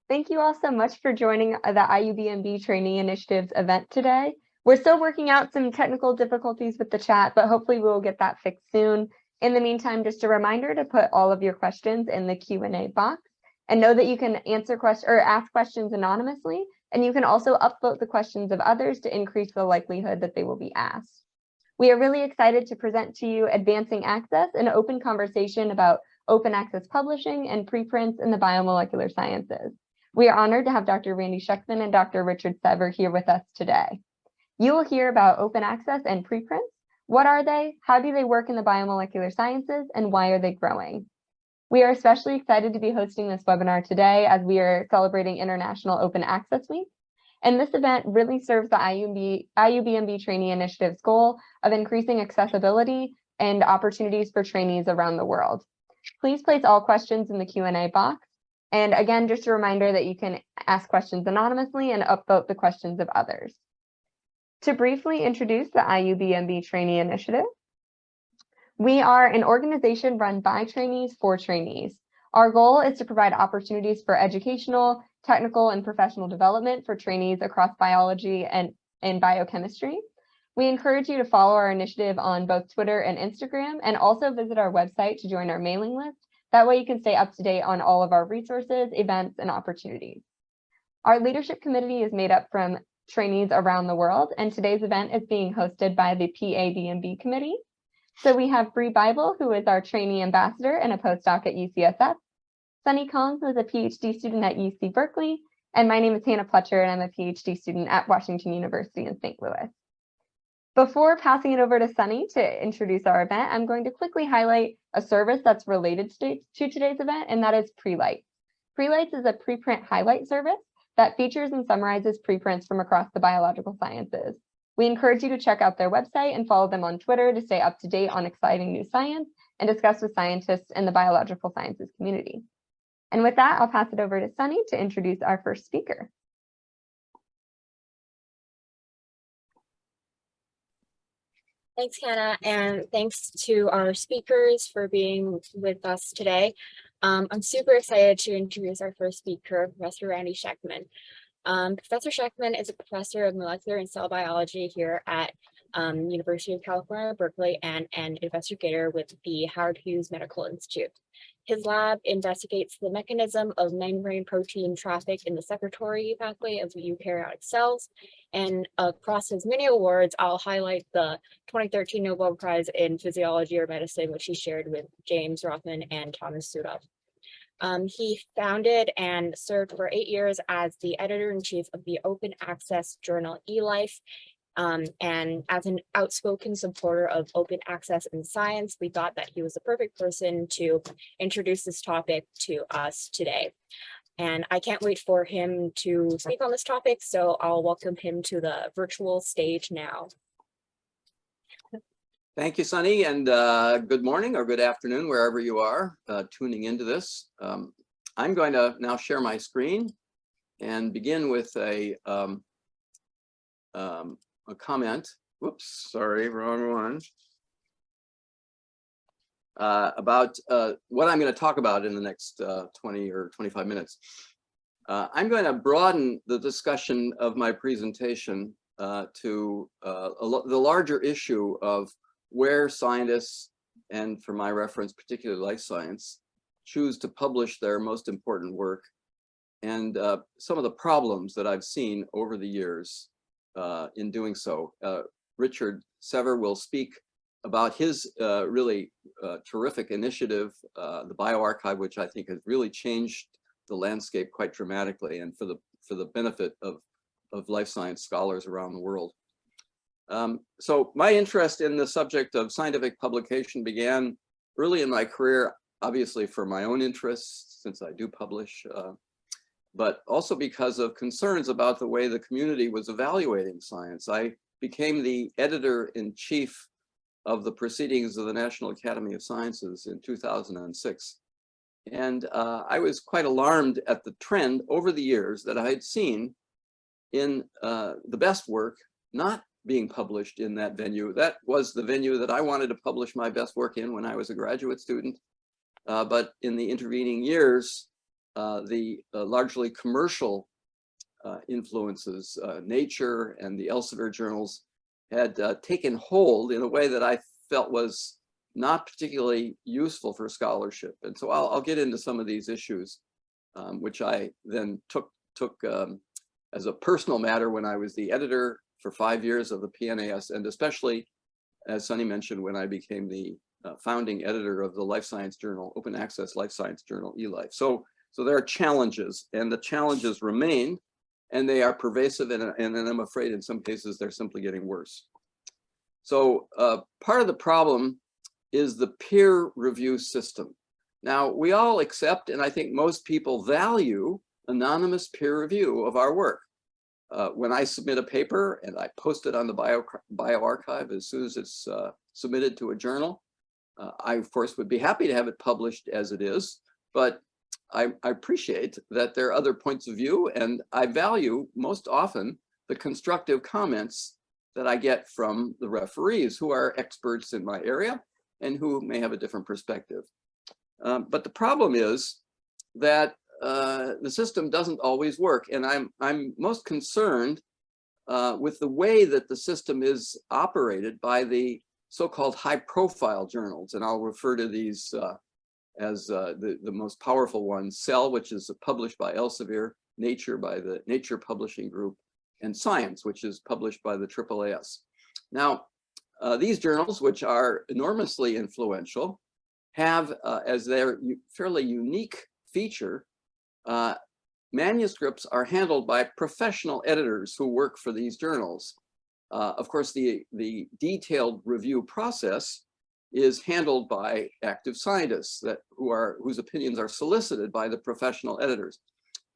Thank you all so much for joining the IUBMB Trainee Initiative's event today. We're still working out some technical difficulties with the chat, but hopefully we'll get that fixed soon. In the meantime, just a reminder to put all of your questions in the Q&A box, and know that you can ask questions anonymously, and you can also upvote the questions of others to increase the likelihood that they will be asked. We are really excited to present to you Advancing Access, an open conversation about open access publishing and preprints in the biomolecular sciences. We are honored to have Dr. Randy Sheckman and Dr. Richard Sever here with us today. You will hear about open access and preprints. What are they? How do they work in the biomolecular sciences? And why are they growing? We are especially excited to be hosting this webinar today as we are celebrating International Open Access Week. And this event really serves the IUBMB Trainee Initiative's goal of increasing accessibility and opportunities for trainees around the world. Please place all questions in the Q&A box. And again, just a reminder that you can ask questions anonymously and upvote the questions of others. To briefly introduce the IUBMB Trainee Initiative, we are an organization run by trainees for trainees. Our goal is to provide opportunities for educational, technical, and professional development for trainees across biology and biochemistry. We encourage you to follow our initiative on both Twitter and Instagram, and also visit our website to join our mailing list. That way you can stay up to date on all of our resources, events, and opportunities. Our leadership committee is made up from trainees around the world, and today's event is being hosted by the PABMB committee. So we have Bree Bible, who is our trainee ambassador and a postdoc at UCSF, Sunny Kong, who is a PhD student at UC Berkeley, and my name is Hannah Pletcher, and I'm a PhD student at Washington University in St. Louis. Before passing it over to Sunny to introduce our event, I'm going to quickly highlight a service that's related to today's event, and that is Prelights. Prelights is a preprint highlight service that features and summarizes preprints from across the biological sciences. We encourage you to check out their website and follow them on Twitter to stay up to date on exciting new science and discuss with scientists in the biological sciences community. And with that, I'll pass it over to Sunny to introduce our first speaker. Thanks, Hannah, and thanks to our speakers for being with us today. I'm super excited to introduce our first speaker, Professor Randy Sheckman. Professor Sheckman is a professor of molecular and cell biology here at University of California, Berkeley, and an investigator with the Howard Hughes Medical Institute. His lab investigates the mechanism of membrane protein traffic in the secretory pathway of eukaryotic cells. And across his many awards, I'll highlight the 2013 Nobel Prize in Physiology or Medicine, which he shared with James Rothman and Thomas Sudov. He founded and served for 8 years as the editor-in-chief of the open access journal eLife. And as an outspoken supporter of open access in science, we thought that he was the perfect person to introduce this topic to us today. And I can't wait for him to speak on this topic, so I'll welcome him to the virtual stage now. Thank you, Sunny, and good morning or good afternoon, wherever you are tuning into this. I'm going to now share my screen and begin with a comment. Whoops, sorry, wrong one. About what I'm going to talk about in the next 20 or 25 minutes. I'm going to broaden the discussion of my presentation to the larger issue of where scientists, and for my reference, particularly life science, choose to publish their most important work, and some of the problems that I've seen over the years in doing so. Richard Sever will speak about his really terrific initiative, the bioRxiv, which I think has really changed the landscape quite dramatically and for the benefit of life science scholars around the world. So my interest in the subject of scientific publication began early in my career, obviously for my own interests, since I do publish, but also because of concerns about the way the community was evaluating science. I became the editor-in-chief of the Proceedings of the National Academy of Sciences in 2006. And I was quite alarmed at the trend over the years that I had seen in the best work not being published in that venue. That was the venue that I wanted to publish my best work in when I was a graduate student. But in the intervening years, the largely commercial influences, Nature and the Elsevier journals, had taken hold in a way that I felt was not particularly useful for scholarship. And so I'll get into some of these issues, which I then took as a personal matter when I was the editor for 5 years of the PNAS, and especially, as Sunny mentioned, when I became the founding editor of the life science journal, open access life science journal, eLife. So there are challenges, and the challenges remain, and they are pervasive, and I'm afraid in some cases they're simply getting worse. So part of the problem is the peer review system. Now, we all accept, and I think most people value, anonymous peer review of our work. When I submit a paper and I post it on the bioRxiv as soon as it's submitted to a journal, I, of course, would be happy to have it published as it is, but I appreciate that there are other points of view, and I value most often the constructive comments that I get from the referees, who are experts in my area and who may have a different perspective. But the problem is that the system doesn't always work, and I'm most concerned with the way that the system is operated by the so-called high-profile journals, and I'll refer to these as the most powerful ones: Cell, which is published by Elsevier; Nature by the Nature Publishing Group; and Science, which is published by the AAAS. Now, these journals, which are enormously influential, have as their fairly unique feature, manuscripts are handled by professional editors who work for these journals. Of course, the detailed review process is handled by active scientists whose opinions are solicited by the professional editors.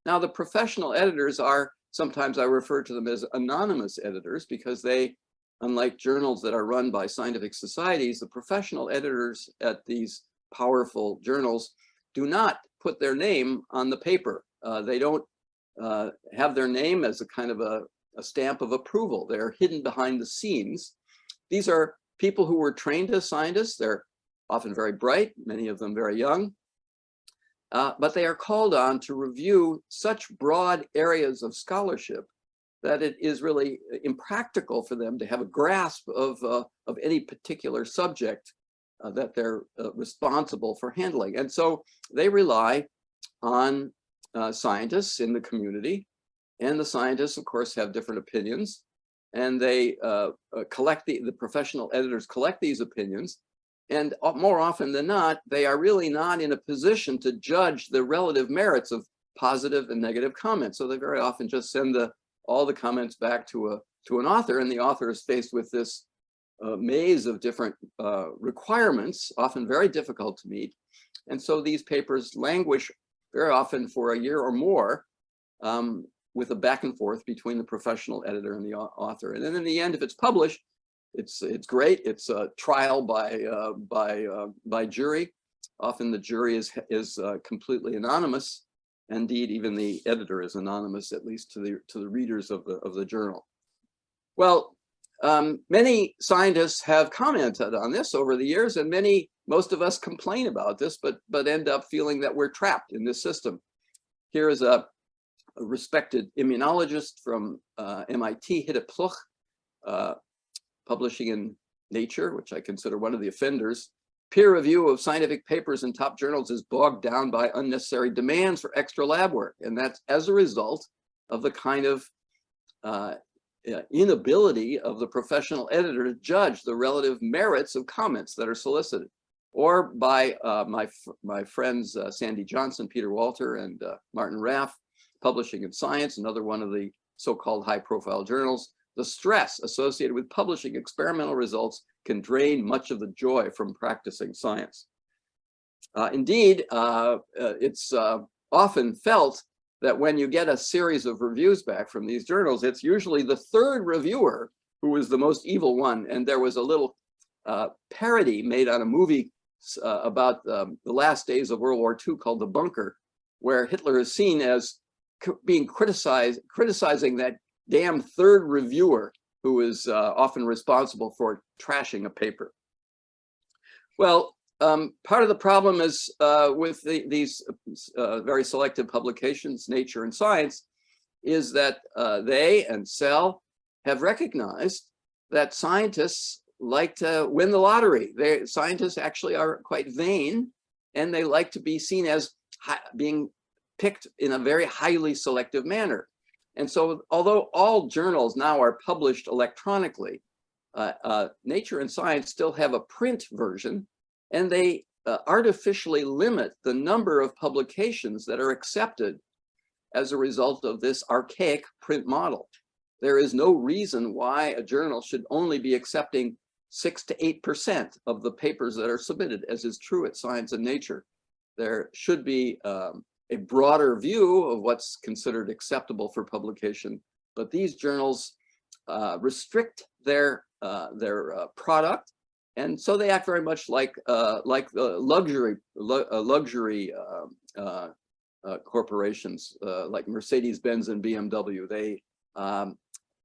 Now, the professional editors are, sometimes I refer to them as anonymous editors, because they, unlike journals that are run by scientific societies, the professional editors at these powerful journals do not put their name on the paper. They don't have their name as a kind of a stamp of approval. They're hidden behind the scenes. These are people who were trained as scientists. They're often very bright, many of them very young, but they are called on to review such broad areas of scholarship that it is really impractical for them to have a grasp of any particular subject that they're responsible for handling. And so they rely on scientists in the community, and the scientists, of course, have different opinions, and they collect the professional editors collect these opinions, and more often than not, they are really not in a position to judge the relative merits of positive and negative comments. So they very often just send all the comments back to an author, and the author is faced with this maze of different requirements, often very difficult to meet. And so these papers languish very often for a year or more, with a back and forth between the professional editor and the author. And then in the end, if it's published, it's great. It's a trial by jury. Often the jury is completely anonymous. Indeed, even the editor is anonymous, at least to the readers of the journal. Well, many scientists have commented on this over the years, and most of us complain about this, but end up feeling that we're trapped in this system. Here is a respected immunologist from MIT, Hidde Pluch, publishing in Nature, which I consider one of the offenders. Peer review of scientific papers in top journals is bogged down by unnecessary demands for extra lab work. And that's as a result of the kind of inability of the professional editor to judge the relative merits of comments that are solicited. Or by my friends Sandy Johnson, Peter Walter, and Martin Raff, publishing in Science, another one of the so-called high-profile journals. The stress associated with publishing experimental results can drain much of the joy from practicing science. Indeed, it's often felt that when you get a series of reviews back from these journals, it's usually the third reviewer who is the most evil one. And there was a little parody made on a movie about the last days of World War II called The Bunker, where Hitler is seen as being criticizing that damn third reviewer who is often responsible for trashing a paper. Well, part of the problem is with these very selective publications, Nature and Science, is that they and Cell have recognized that scientists like to win the lottery. Scientists actually are quite vain, and they like to be seen as being picked in a very highly selective manner. And so although all journals now are published electronically, Nature and Science still have a print version, and they artificially limit the number of publications that are accepted as a result of this archaic print model. There is no reason why a journal should only be accepting 6 to 8% of the papers that are submitted, as is true at Science and Nature. There should be a broader view of what's considered acceptable for publication, but these journals restrict their product, and so they act very much like luxury corporations like Mercedes-Benz and BMW.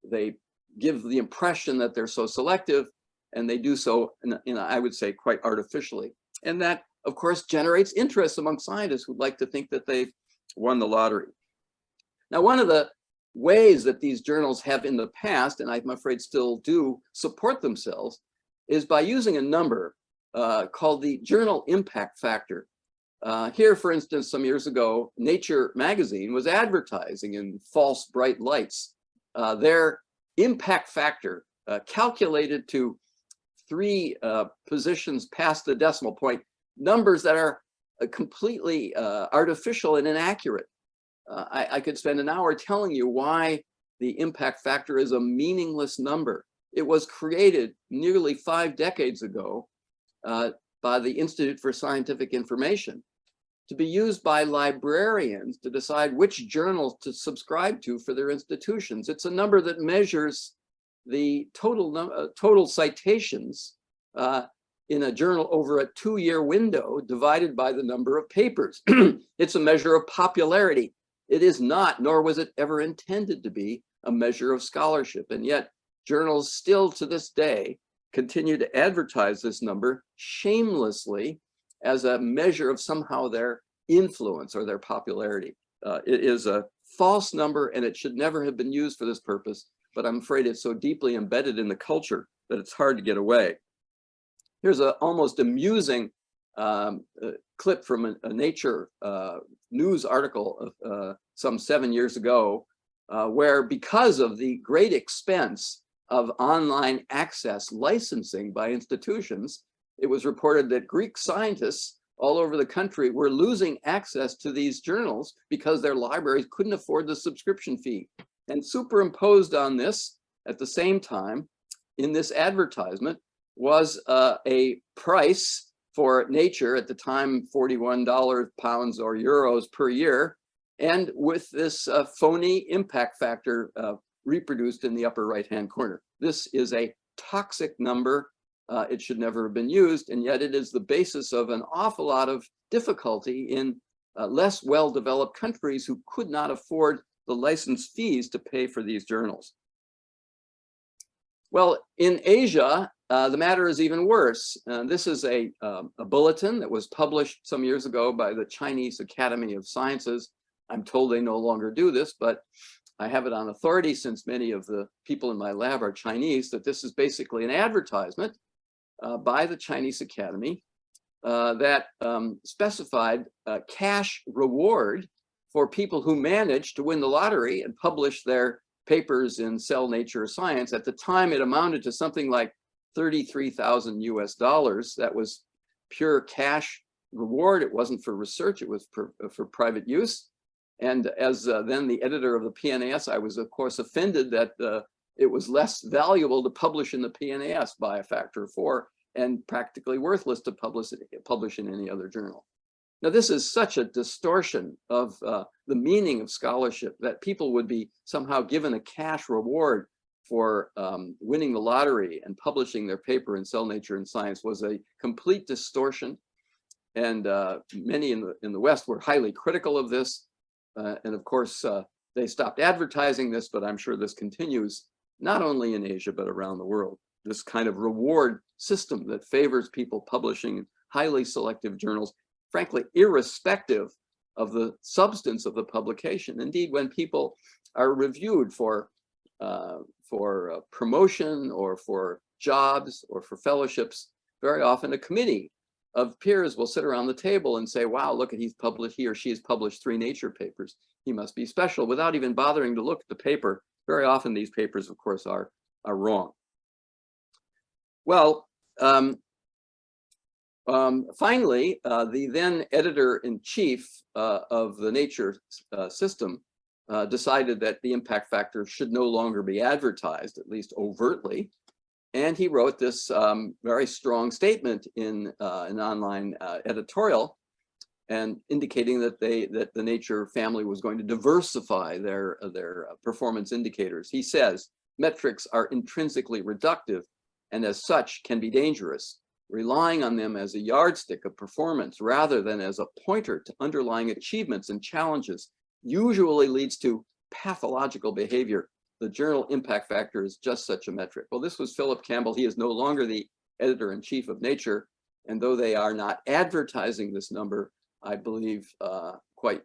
They give the impression that they're so selective, and they do so in I would say, quite artificially. And that, of course, generates interest among scientists who'd like to think that they've won the lottery. Now, one of the ways that these journals have in the past, and I'm afraid still do, support themselves is by using a number called the journal impact factor. Here, for instance, some years ago, Nature magazine was advertising in false bright lights. Their impact factor calculated to 3 positions past the decimal point, numbers that are completely artificial and inaccurate. I could spend an hour telling you why the impact factor is a meaningless number. It was created nearly 5 decades ago by the Institute for Scientific Information to be used by librarians to decide which journals to subscribe for their institutions. It's a number that measures the total citations in a journal over a 2-year window divided by the number of papers. It's a measure of popularity. It is not, nor was it ever intended to be, a measure of scholarship. And yet journals still to this day continue to advertise this number shamelessly as a measure of somehow their influence or their popularity. It is a false number, and it should never have been used for this purpose, but I'm afraid it's so deeply embedded in the culture that it's hard to get away. Here's an almost amusing clip from a Nature news article some 7 years ago, where because of the great expense of online access licensing by institutions, it was reported that Greek scientists all over the country were losing access to these journals because their libraries couldn't afford the subscription fee. And superimposed on this at the same time in this advertisement was a price for Nature at the time, $41, pounds or euros per year, and with this phony impact factor reproduced in the upper right-hand corner. This is a toxic number. It should never have been used, and yet it is the basis of an awful lot of difficulty in less well-developed countries who could not afford the license fees to pay for these journals. Well, in Asia, the matter is even worse. This is a bulletin that was published some years ago by the Chinese Academy of Sciences. I'm told they no longer do this, but I have it on authority, since many of the people in my lab are Chinese, that this is basically an advertisement by the Chinese Academy that specified a cash reward for people who managed to win the lottery and publish their papers in Cell, Nature, or Science. At the time, it amounted to something like $33,000 US. That was pure cash reward. It wasn't for research, it was for private use. And as then the editor of the PNAS, I was of course offended that it was less valuable to publish in the PNAS by a factor of 4 and practically worthless to publish in any other journal. Now, this is such a distortion of the meaning of scholarship, that people would be somehow given a cash reward for winning the lottery and publishing their paper in Cell, Nature, and Science was a complete distortion. And many in the West were highly critical of this. And of course, they stopped advertising this, but I'm sure this continues not only in Asia, but around the world. This kind of reward system that favors people publishing in highly selective journals, frankly, irrespective of the substance of the publication. Indeed, when people are reviewed for promotion or for jobs or for fellowships, very often a committee of peers will sit around the table and say, wow, look at he or she has published 3 Nature papers. He must be special, without even bothering to look at the paper. Very often these papers, of course, are wrong. Well, finally, the then editor-in-chief of the Nature system decided that the impact factor should no longer be advertised, at least overtly. And he wrote this very strong statement in an online editorial, and indicating that the Nature family was going to diversify their performance indicators. He says, metrics are intrinsically reductive and as such can be dangerous. Relying on them as a yardstick of performance rather than as a pointer to underlying achievements and challenges usually leads to pathological behavior. The journal impact factor is just such a metric. Well, this was Philip Campbell. He is no longer the editor-in-chief of Nature. And though they are not advertising this number, I believe quite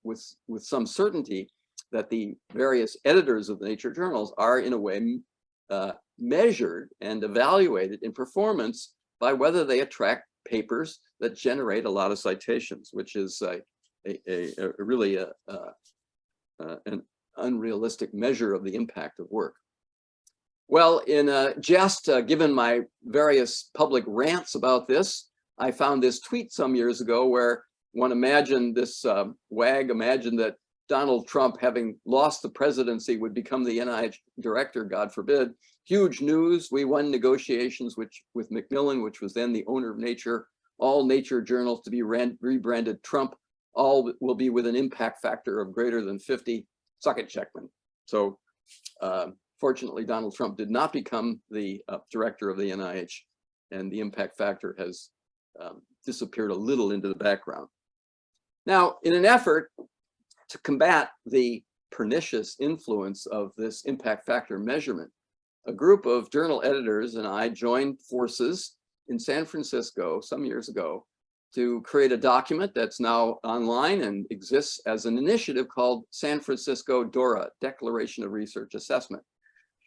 with some certainty that the various editors of the Nature journals are in a way measured and evaluated in performance by whether they attract papers that generate a lot of citations, which is really an unrealistic measure of the impact of work. Well, in jest, given my various public rants about this, I found this tweet some years ago where one imagined this wag imagined that Donald Trump, having lost the presidency, would become the NIH director, God forbid. Huge news, we won negotiations with Macmillan, which was then the owner of Nature, all Nature journals to be rebranded Trump, all will be with an impact factor of greater than 50. Suck it, Sheckman. So fortunately, Donald Trump did not become the director of the NIH, and the impact factor has disappeared a little into the background. Now, in an effort to combat the pernicious influence of this impact factor measurement, a group of journal editors and I joined forces in San Francisco some years ago to create a document that's now online and exists as an initiative called San Francisco DORA, Declaration of Research Assessment,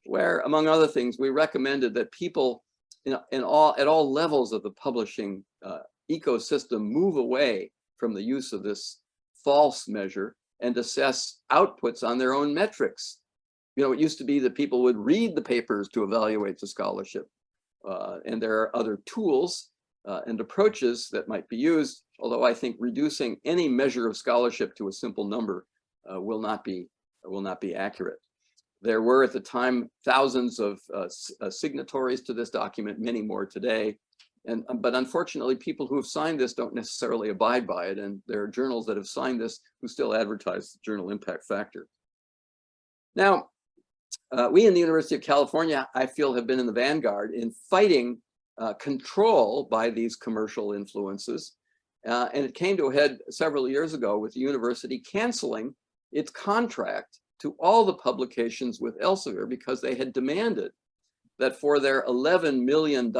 where, among other things, we recommended that people at all levels of the publishing ecosystem move away from the use of this false measure and assess outputs on their own metrics. You know, it used to be that people would read the papers to evaluate the scholarship, and there are other tools and approaches that might be used, although I think reducing any measure of scholarship to a simple number will not be accurate. There were at the time thousands of signatories to this document, many more today. But unfortunately, people who have signed this don't necessarily abide by it. And there are journals that have signed this who still advertise the journal impact factor. Now, we in the University of California, I feel, have been in the vanguard in fighting control by these commercial influences. And it came to a head several years ago with the university canceling its contract to all the publications with Elsevier because they had demanded that for their $11 million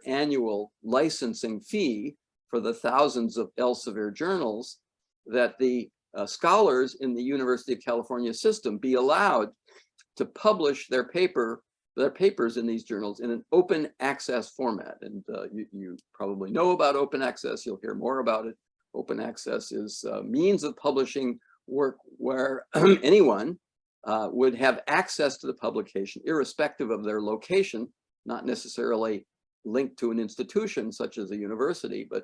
annual licensing fee for the thousands of Elsevier journals, that the scholars in the University of California system be allowed to publish their papers in these journals in an open access format. And you probably know about open access. You'll hear more about it. Open access is a means of publishing work where anyone would have access to the publication, irrespective of their location, not necessarily linked to an institution such as a university, but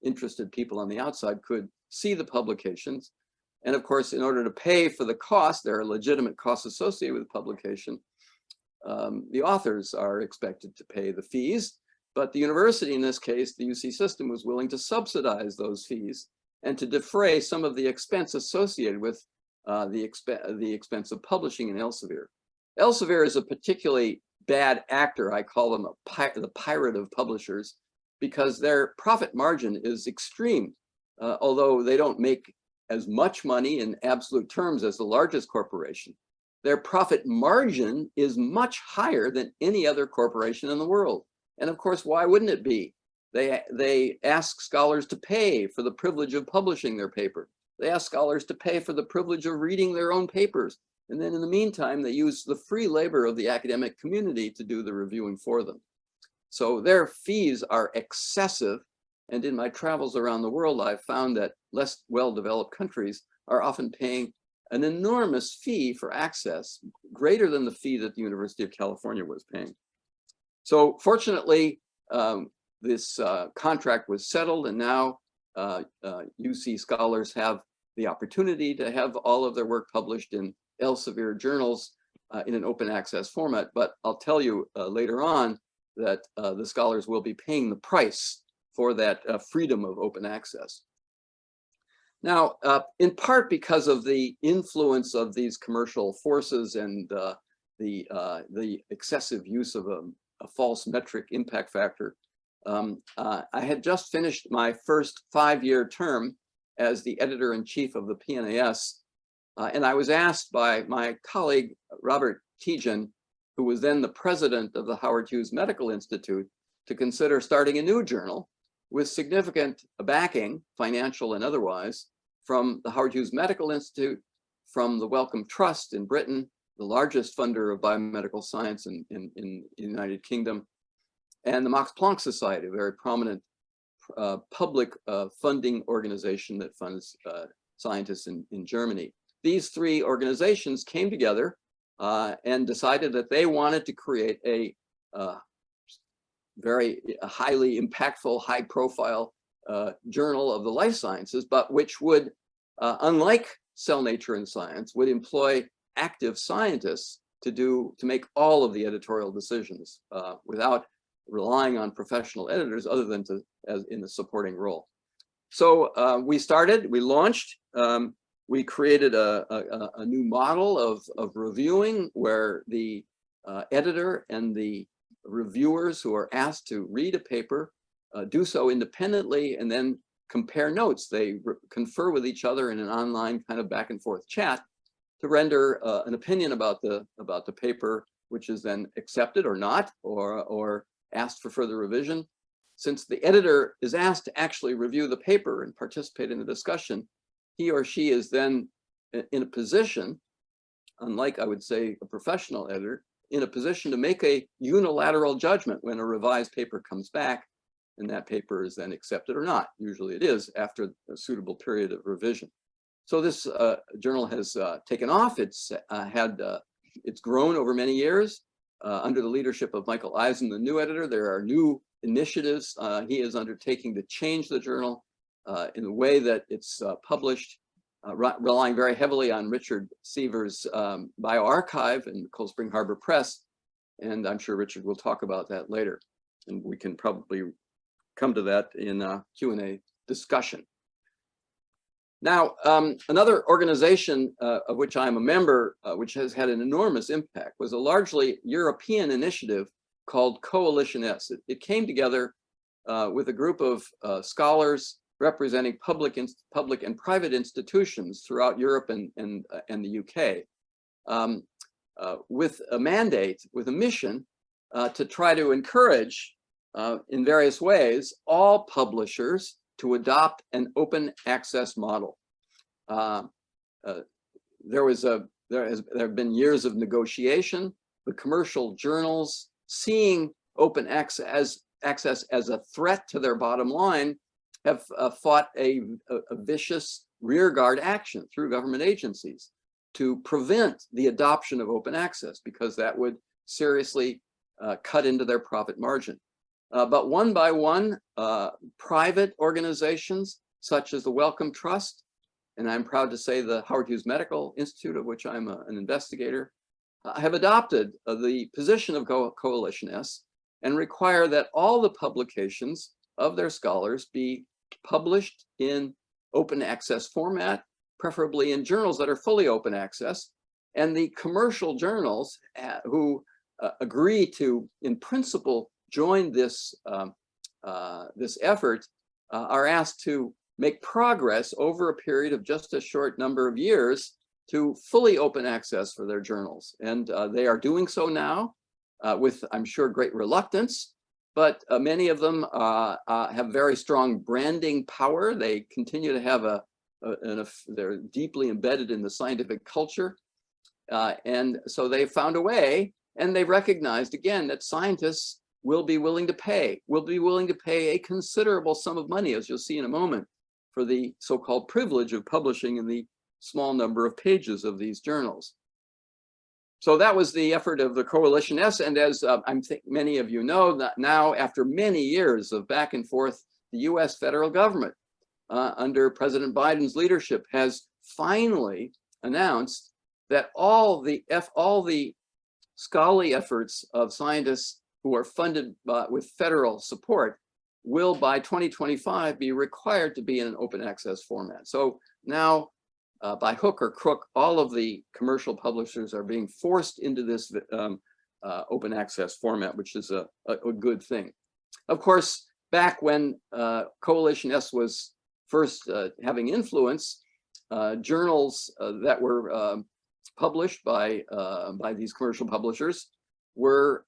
interested people on the outside could see the publications. And of course, in order to pay for the cost, there are legitimate costs associated with the publication. The authors are expected to pay the fees, but the university, in this case, the UC system, was willing to subsidize those fees and to defray some of the expense associated with the expense of publishing in Elsevier. Elsevier is a particularly bad actor. I call them the pirate of publishers, because their profit margin is extreme. Although they don't make as much money in absolute terms as the largest corporation, their profit margin is much higher than any other corporation in the world. And of course, why wouldn't it be? They ask scholars to pay for the privilege of publishing their paper. They ask scholars to pay for the privilege of reading their own papers. And then in the meantime, they use the free labor of the academic community to do the reviewing for them. So their fees are excessive. And in my travels around the world, I've found that less well-developed countries are often paying an enormous fee for access, greater than the fee that the University of California was paying. So fortunately, this contract was settled, and now UC scholars have the opportunity to have all of their work published in Elsevier journals in an open access format. But I'll tell you later on that the scholars will be paying the price for that freedom of open access. Now, in part because of the influence of these commercial forces and the excessive use of a false metric impact factor, I had just finished my first 5-year term as the editor-in-chief of the PNAS, and I was asked by my colleague, Robert Tijan, who was then the president of the Howard Hughes Medical Institute, to consider starting a new journal with significant backing, financial and otherwise, from the Howard Hughes Medical Institute, from the Wellcome Trust in Britain, the largest funder of biomedical science in the United Kingdom, and the Max Planck Society, a very prominent public funding organization that funds scientists in Germany. These three organizations came together and decided that they wanted to create a very highly impactful, high-profile journal of the life sciences, but which would, unlike Cell Nature and Science, would employ active scientists to make all of the editorial decisions without relying on professional editors other than as in the supporting role. So we launched, we created a new model of reviewing where the editor and the reviewers who are asked to read a paper do so independently and then compare notes. They confer with each other in an online kind of back and forth chat to render an opinion about the paper, which is then accepted or not, or asked for further revision. Since the editor is asked to actually review the paper and participate in the discussion, he or she is then in a position, unlike I would say a professional editor, in a position to make a unilateral judgment when a revised paper comes back, and that paper is then accepted or not. Usually it is after a suitable period of revision. So this journal has taken off. It's grown over many years under the leadership of Michael Eisen, the new editor. There are new initiatives he is undertaking to change the journal in the way that it's published, relying very heavily on Richard Seaver's bioarchive and Cold Spring Harbor Press. And I'm sure Richard will talk about that later. And we can probably come to that in a Q&A discussion. Now, another organization of which I'm a member, which has had an enormous impact, was a largely European initiative called Coalition S. It came together with a group of scholars representing public and private institutions throughout Europe and the UK, with a mandate, with a mission to try to encourage in various ways all publishers to adopt an open access model. There have been years of negotiation. The commercial journals, seeing open access as a threat to their bottom line, have fought a vicious rearguard action through government agencies to prevent the adoption of open access, because that would seriously cut into their profit margin. But one by one, private organizations such as the Wellcome Trust, and I'm proud to say the Howard Hughes Medical Institute, of which I'm an investigator, have adopted the position of Coalition S and require that all the publications of their scholars be published in open access format, preferably in journals that are fully open access. And the commercial journals who agree to, in principle, join this, this effort are asked to make progress over a period of just a short number of years to fully open access for their journals. And they are doing so now with, I'm sure, great reluctance. but many of them have very strong branding power. They continue to have they're deeply embedded in the scientific culture. And so they found a way, and they recognized again that scientists will be willing to pay a considerable sum of money, as you'll see in a moment, for the so-called privilege of publishing in the small number of pages of these journals. So that was the effort of the Coalition S, and as I think many of you know, that now after many years of back and forth, the US federal government under President Biden's leadership has finally announced that all the scholarly efforts of scientists who are funded with federal support will by 2025 be required to be in an open access format. So now by hook or crook, all of the commercial publishers are being forced into this open access format, which is a good thing. Of course, back when Coalition S was first having influence, journals that were published by these commercial publishers were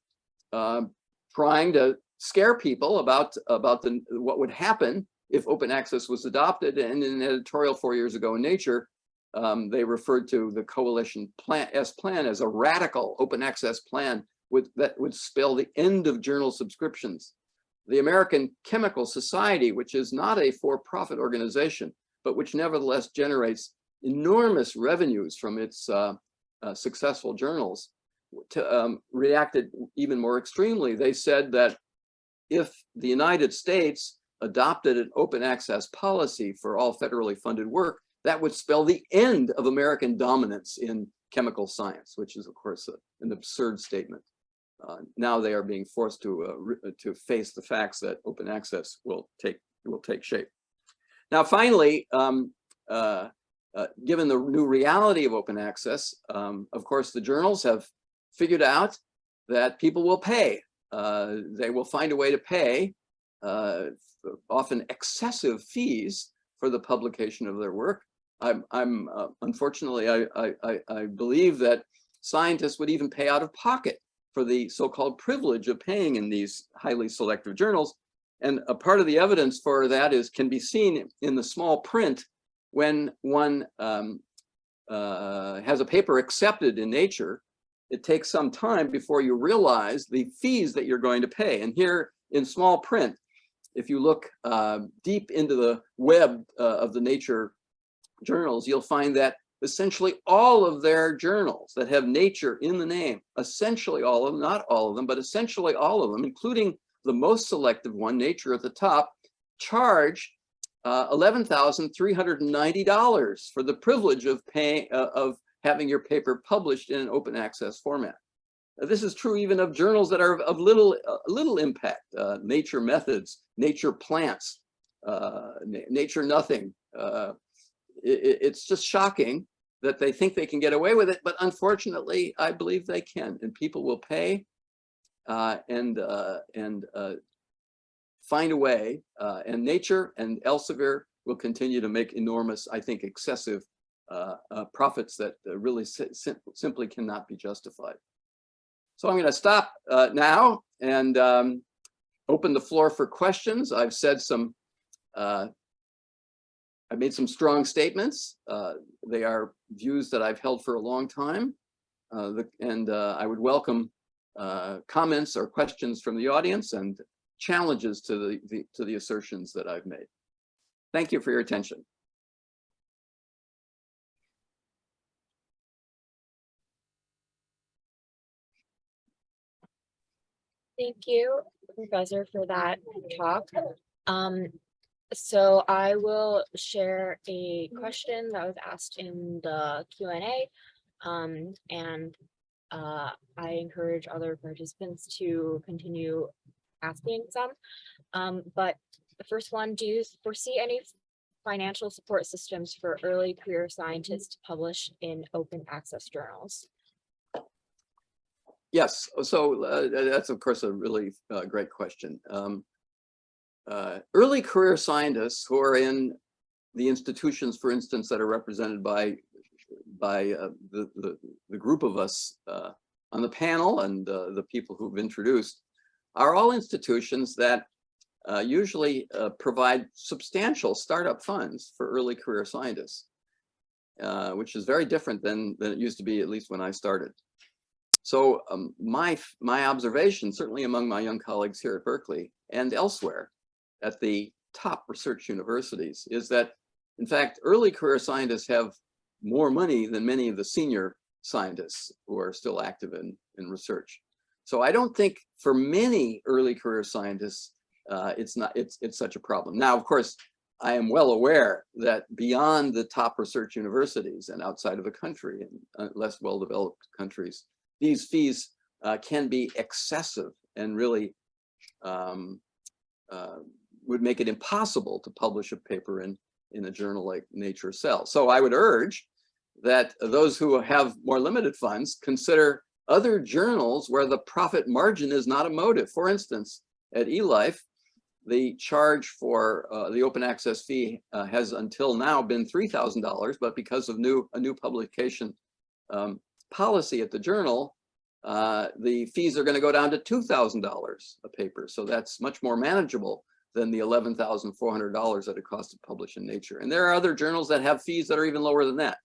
trying to scare people about what would happen if open access was adopted. And in an editorial 4 years ago in Nature, they referred to the Coalition S plan as a radical open access plan that would spell the end of journal subscriptions. The American Chemical Society, which is not a for-profit organization, but which nevertheless generates enormous revenues from its successful journals, reacted even more extremely. They said that if the United States adopted an open access policy for all federally funded work, that would spell the end of American dominance in chemical science, which is, of course, an absurd statement. Now they are being forced to face the facts that open access will take shape. Now, finally, given the new reality of open access, of course, the journals have figured out that people will pay. They will find a way to pay often excessive fees for the publication of their work. Unfortunately, I believe that scientists would even pay out of pocket for the so-called privilege of paying in these highly selective journals. And a part of the evidence for that can be seen in the small print when one has a paper accepted in Nature. It takes some time before you realize the fees that you're going to pay. And here in small print, if you look deep into the web of the Nature journals, you'll find that essentially all of their journals that have Nature in the name, essentially all of them, not all of them, but essentially all of them, including the most selective one, Nature at the top, charge $11,390 for the privilege of having your paper published in an open access format. This is true even of journals that are of little impact, Nature Methods, Nature Plants, Nature Nothing. It's just shocking that they think they can get away with it, but unfortunately, I believe they can, and people will pay and find a way, and Nature and Elsevier will continue to make enormous, I think, excessive profits that really simply cannot be justified. So I'm going to stop now and open the floor for questions. I've said I made some strong statements. They are views that I've held for a long time, and I would welcome comments or questions from the audience and challenges to the assertions that I've made. Thank you for your attention. Thank you, Professor, for that talk. So I will share a question that was asked in the Q&A, and I encourage other participants to continue asking some. But the first one, do you foresee any financial support systems for early career scientists to publish in open access journals? Yes, so that's of course a really great question. Early career scientists who are in the institutions, for instance, that are represented by the group of us on the panel and the people who've introduced, are all institutions that usually provide substantial startup funds for early career scientists, which is very different than it used to be, at least when I started. So my observation, certainly among my young colleagues here at Berkeley and elsewhere at the top research universities, is that, in fact, early career scientists have more money than many of the senior scientists who are still active in research. So I don't think for many early career scientists, it's such a problem. Now, of course, I am well aware that beyond the top research universities and outside of the country and less well-developed countries, these fees can be excessive and really would make it impossible to publish a paper in a journal like Nature Cell. So I would urge that those who have more limited funds consider other journals where the profit margin is not a motive. For instance, at eLife, the charge for the open access fee has until now been $3,000, but because of a new publication policy at the journal, the fees are going to go down to $2,000 a paper. So that's much more manageable than the $11,400 that it costs to publish in Nature. And there are other journals that have fees that are even lower than that.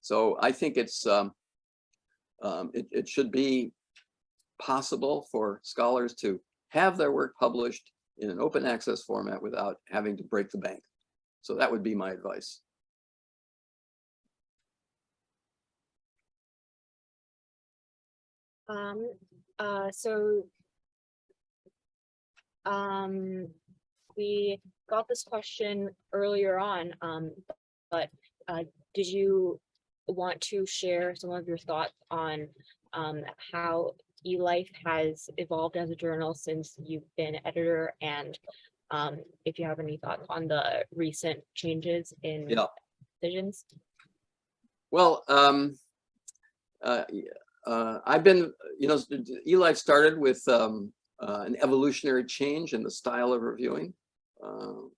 So I think it's it should be possible for scholars to have their work published in an open access format without having to break the bank. So that would be my advice. We got this question earlier on, but did you want to share some of your thoughts on how eLife has evolved as a journal since you've been editor, and if you have any thoughts on the recent changes in decisions? Well, I've been, eLife started with an evolutionary change in the style of reviewing,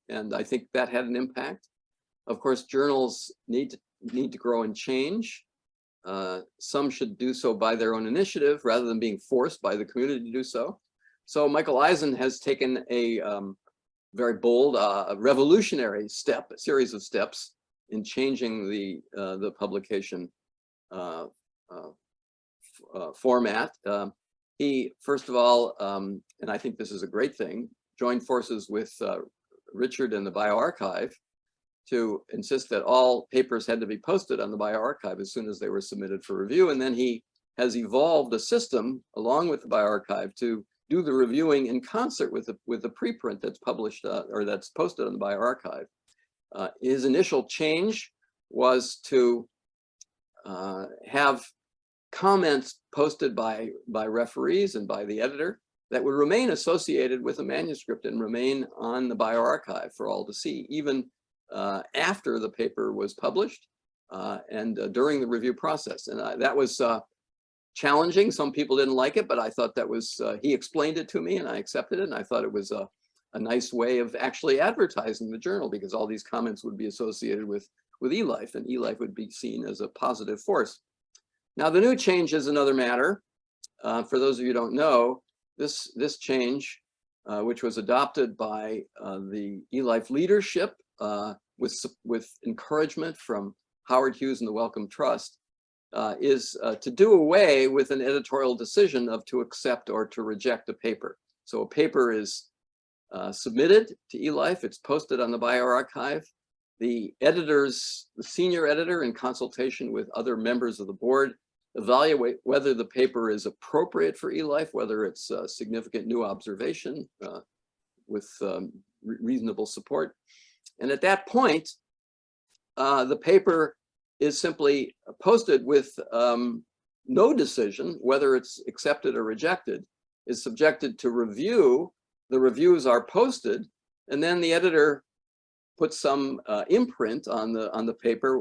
and I think that had an impact. Of course, journals need to grow and change. Some should do so by their own initiative rather than being forced by the community to do so. So Michael Eisen has taken a very bold, revolutionary step, a series of steps in changing the publication format. He, first of all, and I think this is a great thing, joined forces with Richard and the bioRxiv to insist that all papers had to be posted on the bioRxiv as soon as they were submitted for review. And then he has evolved a system along with the bioRxiv to do the reviewing in concert with the preprint that's published or that's posted on the bioRxiv. His initial change was to have comments posted by referees and by the editor that would remain associated with a manuscript and remain on the bioRxiv for all to see, even after the paper was published and during the review process. And that was challenging. Some people didn't like it, but I thought that was, he explained it to me and I accepted it. And I thought it was a nice way of actually advertising the journal, because all these comments would be associated with eLife, and eLife would be seen as a positive force. Now, the new change is another matter. For those of you who don't know, this change, which was adopted by the eLife leadership with encouragement from Howard Hughes and the Wellcome Trust, is to do away with an editorial decision of to accept or to reject a paper. So a paper is submitted to eLife, it's posted on the bioRxiv. The editors, the senior editor, in consultation with other members of the board, evaluate whether the paper is appropriate for eLife, whether it's a significant new observation with reasonable support. And at that point, the paper is simply posted with no decision, whether it's accepted or rejected, is subjected to review. The reviews are posted, and then the editor puts some imprint on the paper,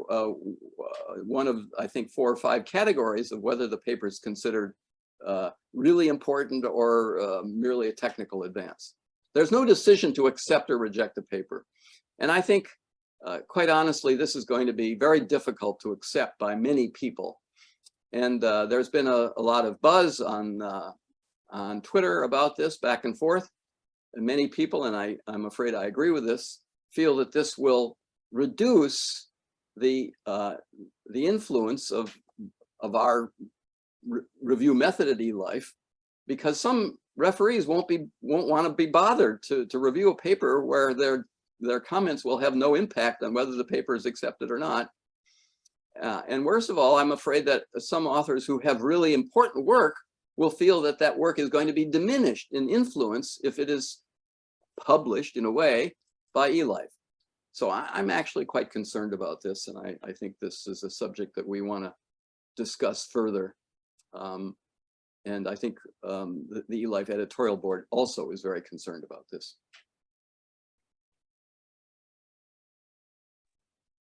one of, I think, 4 or 5 categories of whether the paper is considered really important or merely a technical advance. There's no decision to accept or reject a paper. And I think, quite honestly, this is going to be very difficult to accept by many people. And there's been a lot of buzz on on Twitter about this back and forth. And many people, and I'm afraid I agree with this, feel that this will reduce the influence of our review method at eLife, because some referees won't want to be bothered to review a paper where their comments will have no impact on whether the paper is accepted or not. And worst of all, I'm afraid that some authors who have really important work will feel that that work is going to be diminished in influence if it is published in a way by eLife. So I'm actually quite concerned about this, and I think this is a subject that we want to discuss further. And I think the eLife editorial board also is very concerned about this.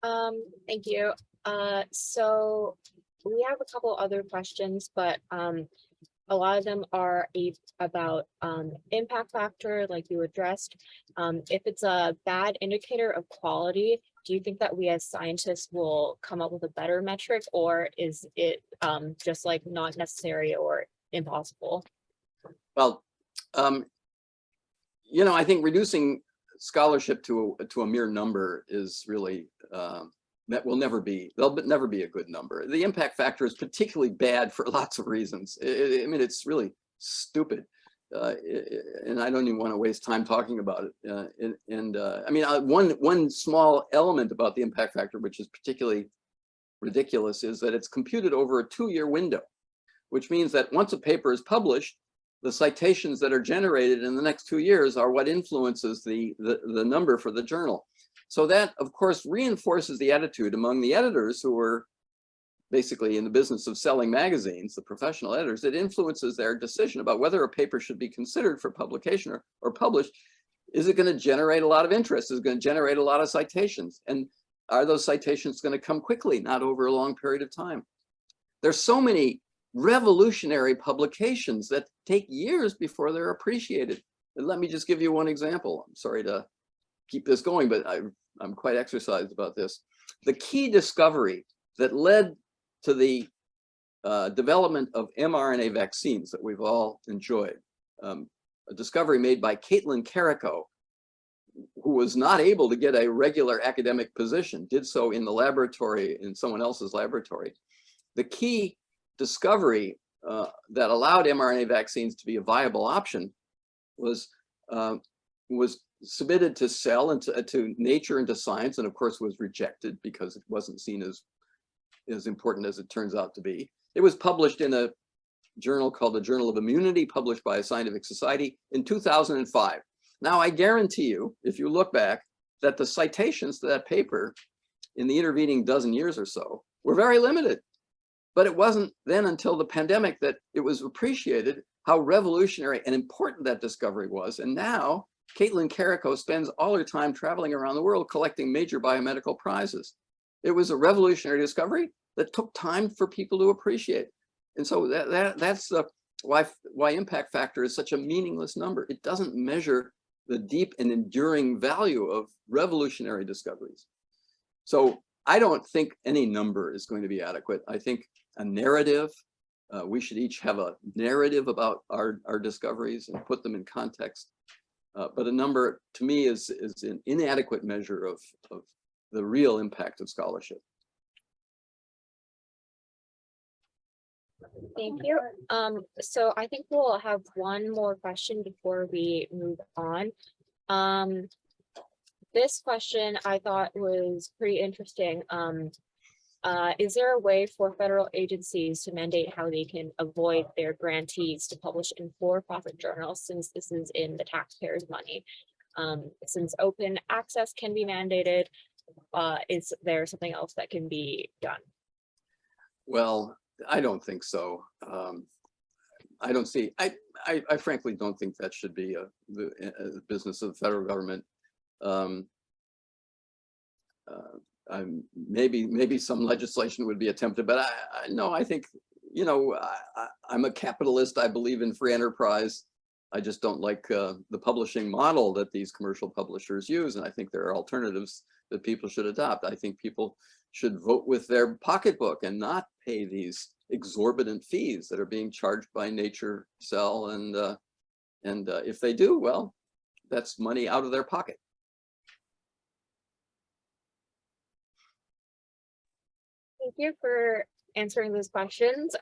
Thank you. So we have a couple other questions, but a lot of them are about impact factor, like you addressed. If it's a bad indicator of quality, do you think that we as scientists will come up with a better metric, or is it just like not necessary or impossible? Well, you know, I think reducing scholarship to a mere number is really that will never be, there'll never be a good number. The impact factor is particularly bad for lots of reasons. I mean, it's really stupid. And I don't even want to waste time talking about it. I mean, one small element about the impact factor, which is particularly ridiculous, is that it's computed over a 2-year window, which means that once a paper is published, the citations that are generated in the next 2 years are what influences the number for the journal. So that, of course, reinforces the attitude among the editors who are basically in the business of selling magazines, the professional editors. It influences their decision about whether a paper should be considered for publication or published. Is it going to generate a lot of interest? Is it going to generate a lot of citations? And are those citations going to come quickly, not over a long period of time? There's so many revolutionary publications that take years before they're appreciated. And let me just give you one example. I'm sorry to keep this going, but I'm quite exercised about this. The key discovery that led to the development of mRNA vaccines that we've all enjoyed, a discovery made by Caitlin Carrico, who was not able to get a regular academic position, did so in the laboratory, in someone else's laboratory. The key discovery that allowed mRNA vaccines to be a viable option was submitted to Cell and to Nature and to Science, and of course was rejected because it wasn't seen as important as it turns out to be. It was published in a journal called the Journal of Immunity, published by a scientific society in 2005. Now, I guarantee you, if you look back, that the citations to that paper in the intervening dozen years or so were very limited. But it wasn't then until the pandemic that it was appreciated how revolutionary and important that discovery was. And now Caitlin Carrico spends all her time traveling around the world collecting major biomedical prizes. It was a revolutionary discovery that took time for people to appreciate. And so that's why impact factor is such a meaningless number. It doesn't measure the deep and enduring value of revolutionary discoveries. So I don't think any number is going to be adequate. I think a narrative, we should each have a narrative about our discoveries and put them in context. But a number, to me, is an inadequate measure of the real impact of scholarship. Thank you. So I think we'll have one more question before we move on. This question I thought was pretty interesting. Is there a way for federal agencies to mandate how they can avoid their grantees to publish in for-profit journals, since this is in the taxpayers' money? Since open access can be mandated, is there something else that can be done? Well, I don't think so. I don't see, I frankly don't think that should be the business of the federal government. Maybe some legislation would be attempted, but no, I think, you know, I'm a capitalist. I believe in free enterprise. I just don't like the publishing model that these commercial publishers use. And I think there are alternatives that people should adopt. I think people should vote with their pocketbook and not pay these exorbitant fees that are being charged by Nature Cell, and if they do, well, that's money out of their pocket. Thank you for answering those questions.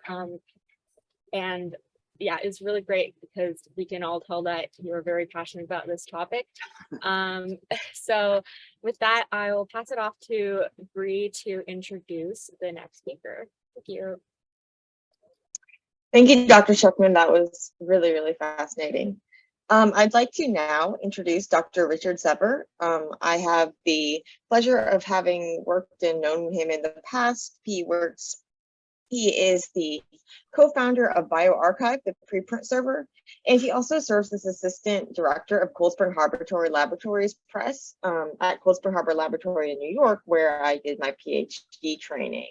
And yeah, it's really great because we can all tell that you're very passionate about this topic. So with that, I will pass it off to Bree to introduce the next speaker. Thank you. Thank you, Dr. Sheckman. That was really, really fascinating. I'd like to now introduce Dr. Richard Sever. I have the pleasure of having worked and known him in the past. He is the co-founder of BioArchive, the preprint server, and he also serves as assistant director of Cold Spring Harbor Laboratories Press at Cold Spring Harbor Laboratory in New York, where I did my PhD training.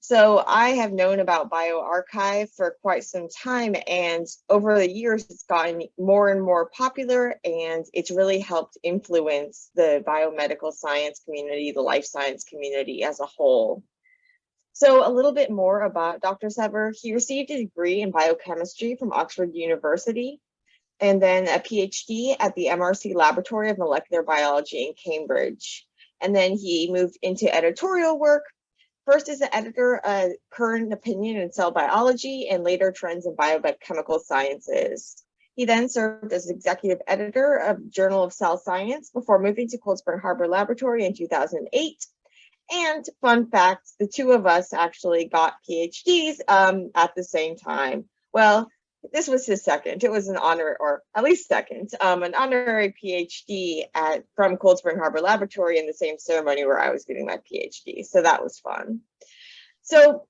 So I have known about BioArchive for quite some time, and over the years, it's gotten more and more popular, and it's really helped influence the biomedical science community, the life science community as a whole. So a little bit more about Dr. Sever. He received a degree in biochemistry from Oxford University, and then a PhD at the MRC Laboratory of Molecular Biology in Cambridge. And then he moved into editorial work, first as an editor of Current Opinion in Cell Biology and later Trends in Biochemical Sciences. He then served as executive editor of Journal of Cell Science before moving to Cold Spring Harbor Laboratory in 2008. And fun fact, the two of us actually got PhDs at the same time. Well, this was his second. It was an honor, or at least second, an honorary PhD from Cold Spring Harbor Laboratory in the same ceremony where I was getting my PhD. So that was fun. So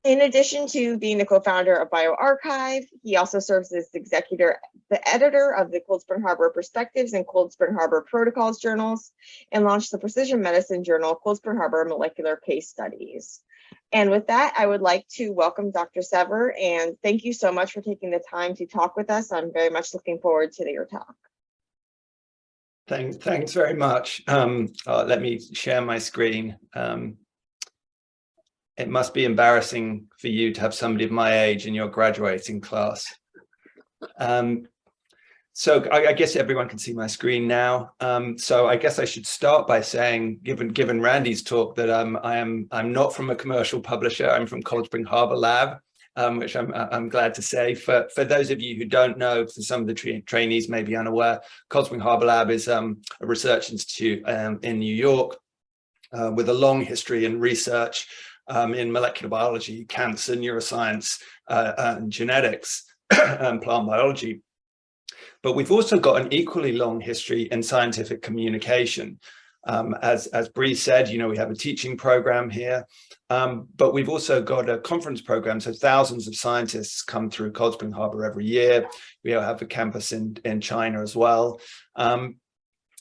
in addition to being the co-founder of BioArchive, he also serves as the editor of the Cold Spring Harbor Perspectives and Cold Spring Harbor Protocols journals, and launched the precision medicine journal, Cold Spring Harbor Molecular Case Studies. And with that, I would like to welcome Dr. Sever, and thank you so much for taking the time to talk with us. I'm very much looking forward to your talk. Thanks very much. Let me share my screen. It must be embarrassing for you to have somebody of my age in your graduating class. So I guess everyone can see my screen now. So I guess I should start by saying, given Randy's talk, that I'm not from a commercial publisher. I'm from Cold Spring Harbor Lab, which I'm glad to say. For those of you who don't know, for some of the trainees may be unaware, Cold Spring Harbor Lab is a research institute in New York with a long history in research in molecular biology, cancer, neuroscience, and genetics, and plant biology. But we've also got an equally long history in scientific communication. As Bree said, you know, we have a teaching program here, but we've also got a conference program. So thousands of scientists come through Cold Spring Harbor every year. We have a campus in China as well.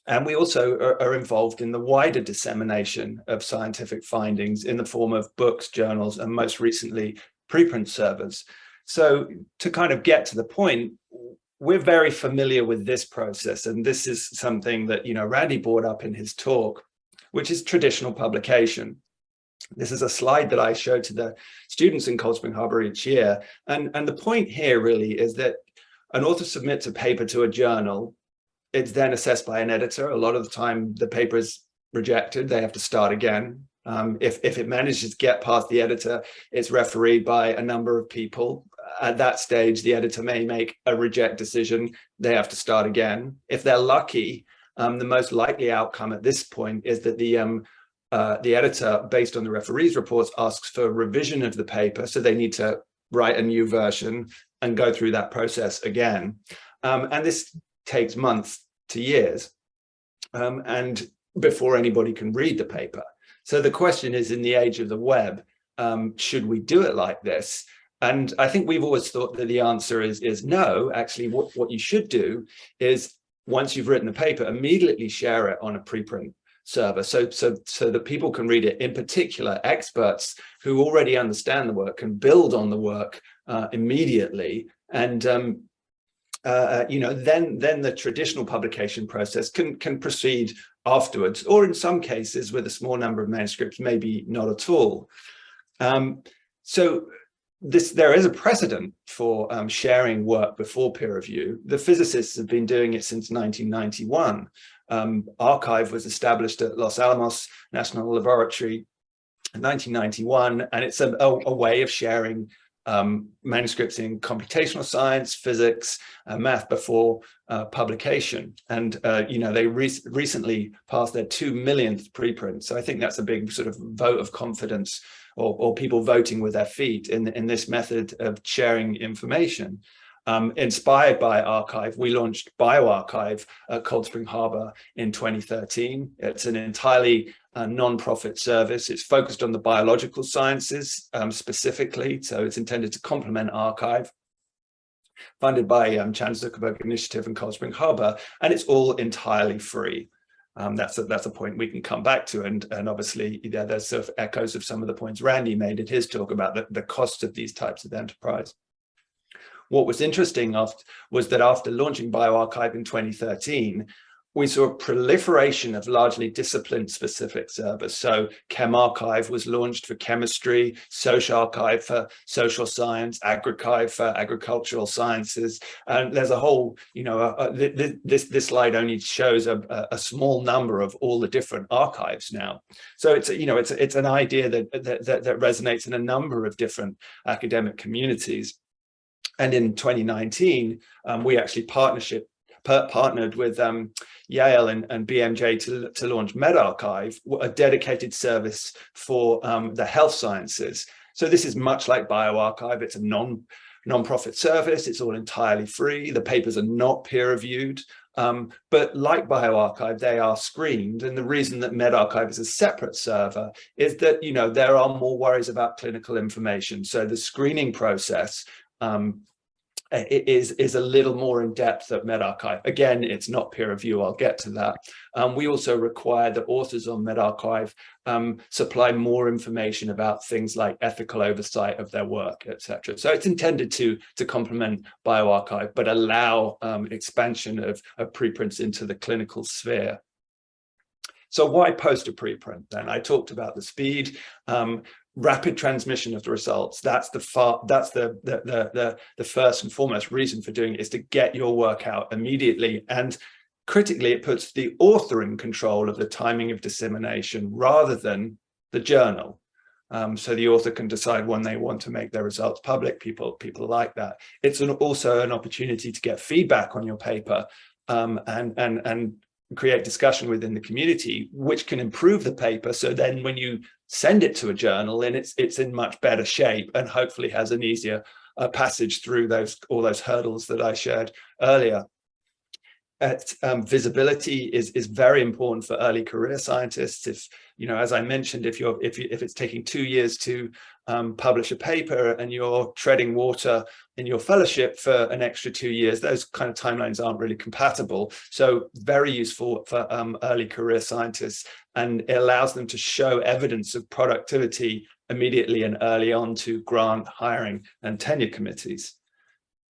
And we also are involved in the wider dissemination of scientific findings in the form of books, journals, and most recently, preprint servers. So to kind of get to the point, we're very familiar with this process, and this is something that, you know, Randy brought up in his talk, which is traditional publication. This is a slide that I show to the students in Cold Spring Harbor each year, and the point here really is that an author submits a paper to a journal. It's then assessed by an editor. A lot of the time, the paper is rejected. They have to start again. If it manages to get past the editor, it's refereed by a number of people. At that stage, the editor may make a reject decision. They have to start again. If they're lucky, the most likely outcome at this point is that the editor, based on the referee's reports, asks for revision of the paper. So they need to write a new version and go through that process again. And this takes months to years, and before anybody can read the paper. So the question is, in the age of the web, should we do it like this? And I think we've always thought that the answer is no. Actually, what you should do is, once you've written the paper, immediately share it on a preprint server so that people can read it. In particular, experts who already understand the work can build on the work immediately. And you know, then the traditional publication process can proceed afterwards, or in some cases with a small number of manuscripts, maybe not at all. So there is a precedent for sharing work before peer review. The physicists have been doing it since 1991. Archive was established at Los Alamos National Laboratory in 1991, and it's a way of sharing manuscripts in computational science, physics, math before publication. And they recently passed their 2 millionth preprint. So I think that's a big sort of vote of confidence, or people voting with their feet in this method of sharing information. Inspired by Archive, we launched BioArchive at Cold Spring Harbor in 2013. It's an entirely non-profit service. It's focused on the biological sciences specifically, so it's intended to complement Archive. Funded by Chan Zuckerberg Initiative in Cold Spring Harbor, and it's all entirely free. That's a point we can come back to, and obviously there's sort of echoes of some of the points Randy made in his talk about the cost of these types of enterprise. What was interesting was that after launching BioArchive in 2013, we saw a proliferation of largely discipline-specific servers. So ChemArchive was launched for chemistry, SociArchive for social science, AgriChive for agricultural sciences, and there's a whole, this slide only shows a small number of all the different archives now. So it's an idea that resonates in a number of different academic communities. And in 2019, we actually partnered with Yale and BMJ to launch medArchive, a dedicated service for the health sciences. So this is much like BioArchive. It's a non-profit service. It's all entirely free. The papers are not peer reviewed. But like BioArchive, they are screened. And the reason that medArchive is a separate server is that, there are more worries about clinical information. So the screening process is a little more in depth at medArchive. Again, it's not peer review. I'll get to that. We also require that authors on medArchive supply more information about things like ethical oversight of their work, etc. So it's intended to complement BioArchive, but allow expansion of preprints into the clinical sphere. So why post a preprint then? I talked about the speed. Rapid transmission of the results. That's the first and foremost reason for doing it, is to get your work out immediately. And critically, it puts the author in control of the timing of dissemination rather than the journal. So the author can decide when they want to make their results public. People like that. It's also an opportunity to get feedback on your paper and create discussion within the community, which can improve the paper. So then when you send it to a journal, then it's in much better shape and hopefully has an easier passage through all those hurdles that I shared earlier. Visibility is very important for early career scientists. If as I mentioned, if it's taking 2 years to publish a paper and you're treading water in your fellowship for an extra 2 years, those kind of timelines aren't really compatible. So very useful for early career scientists, and it allows them to show evidence of productivity immediately and early on to grant, hiring, and tenure committees.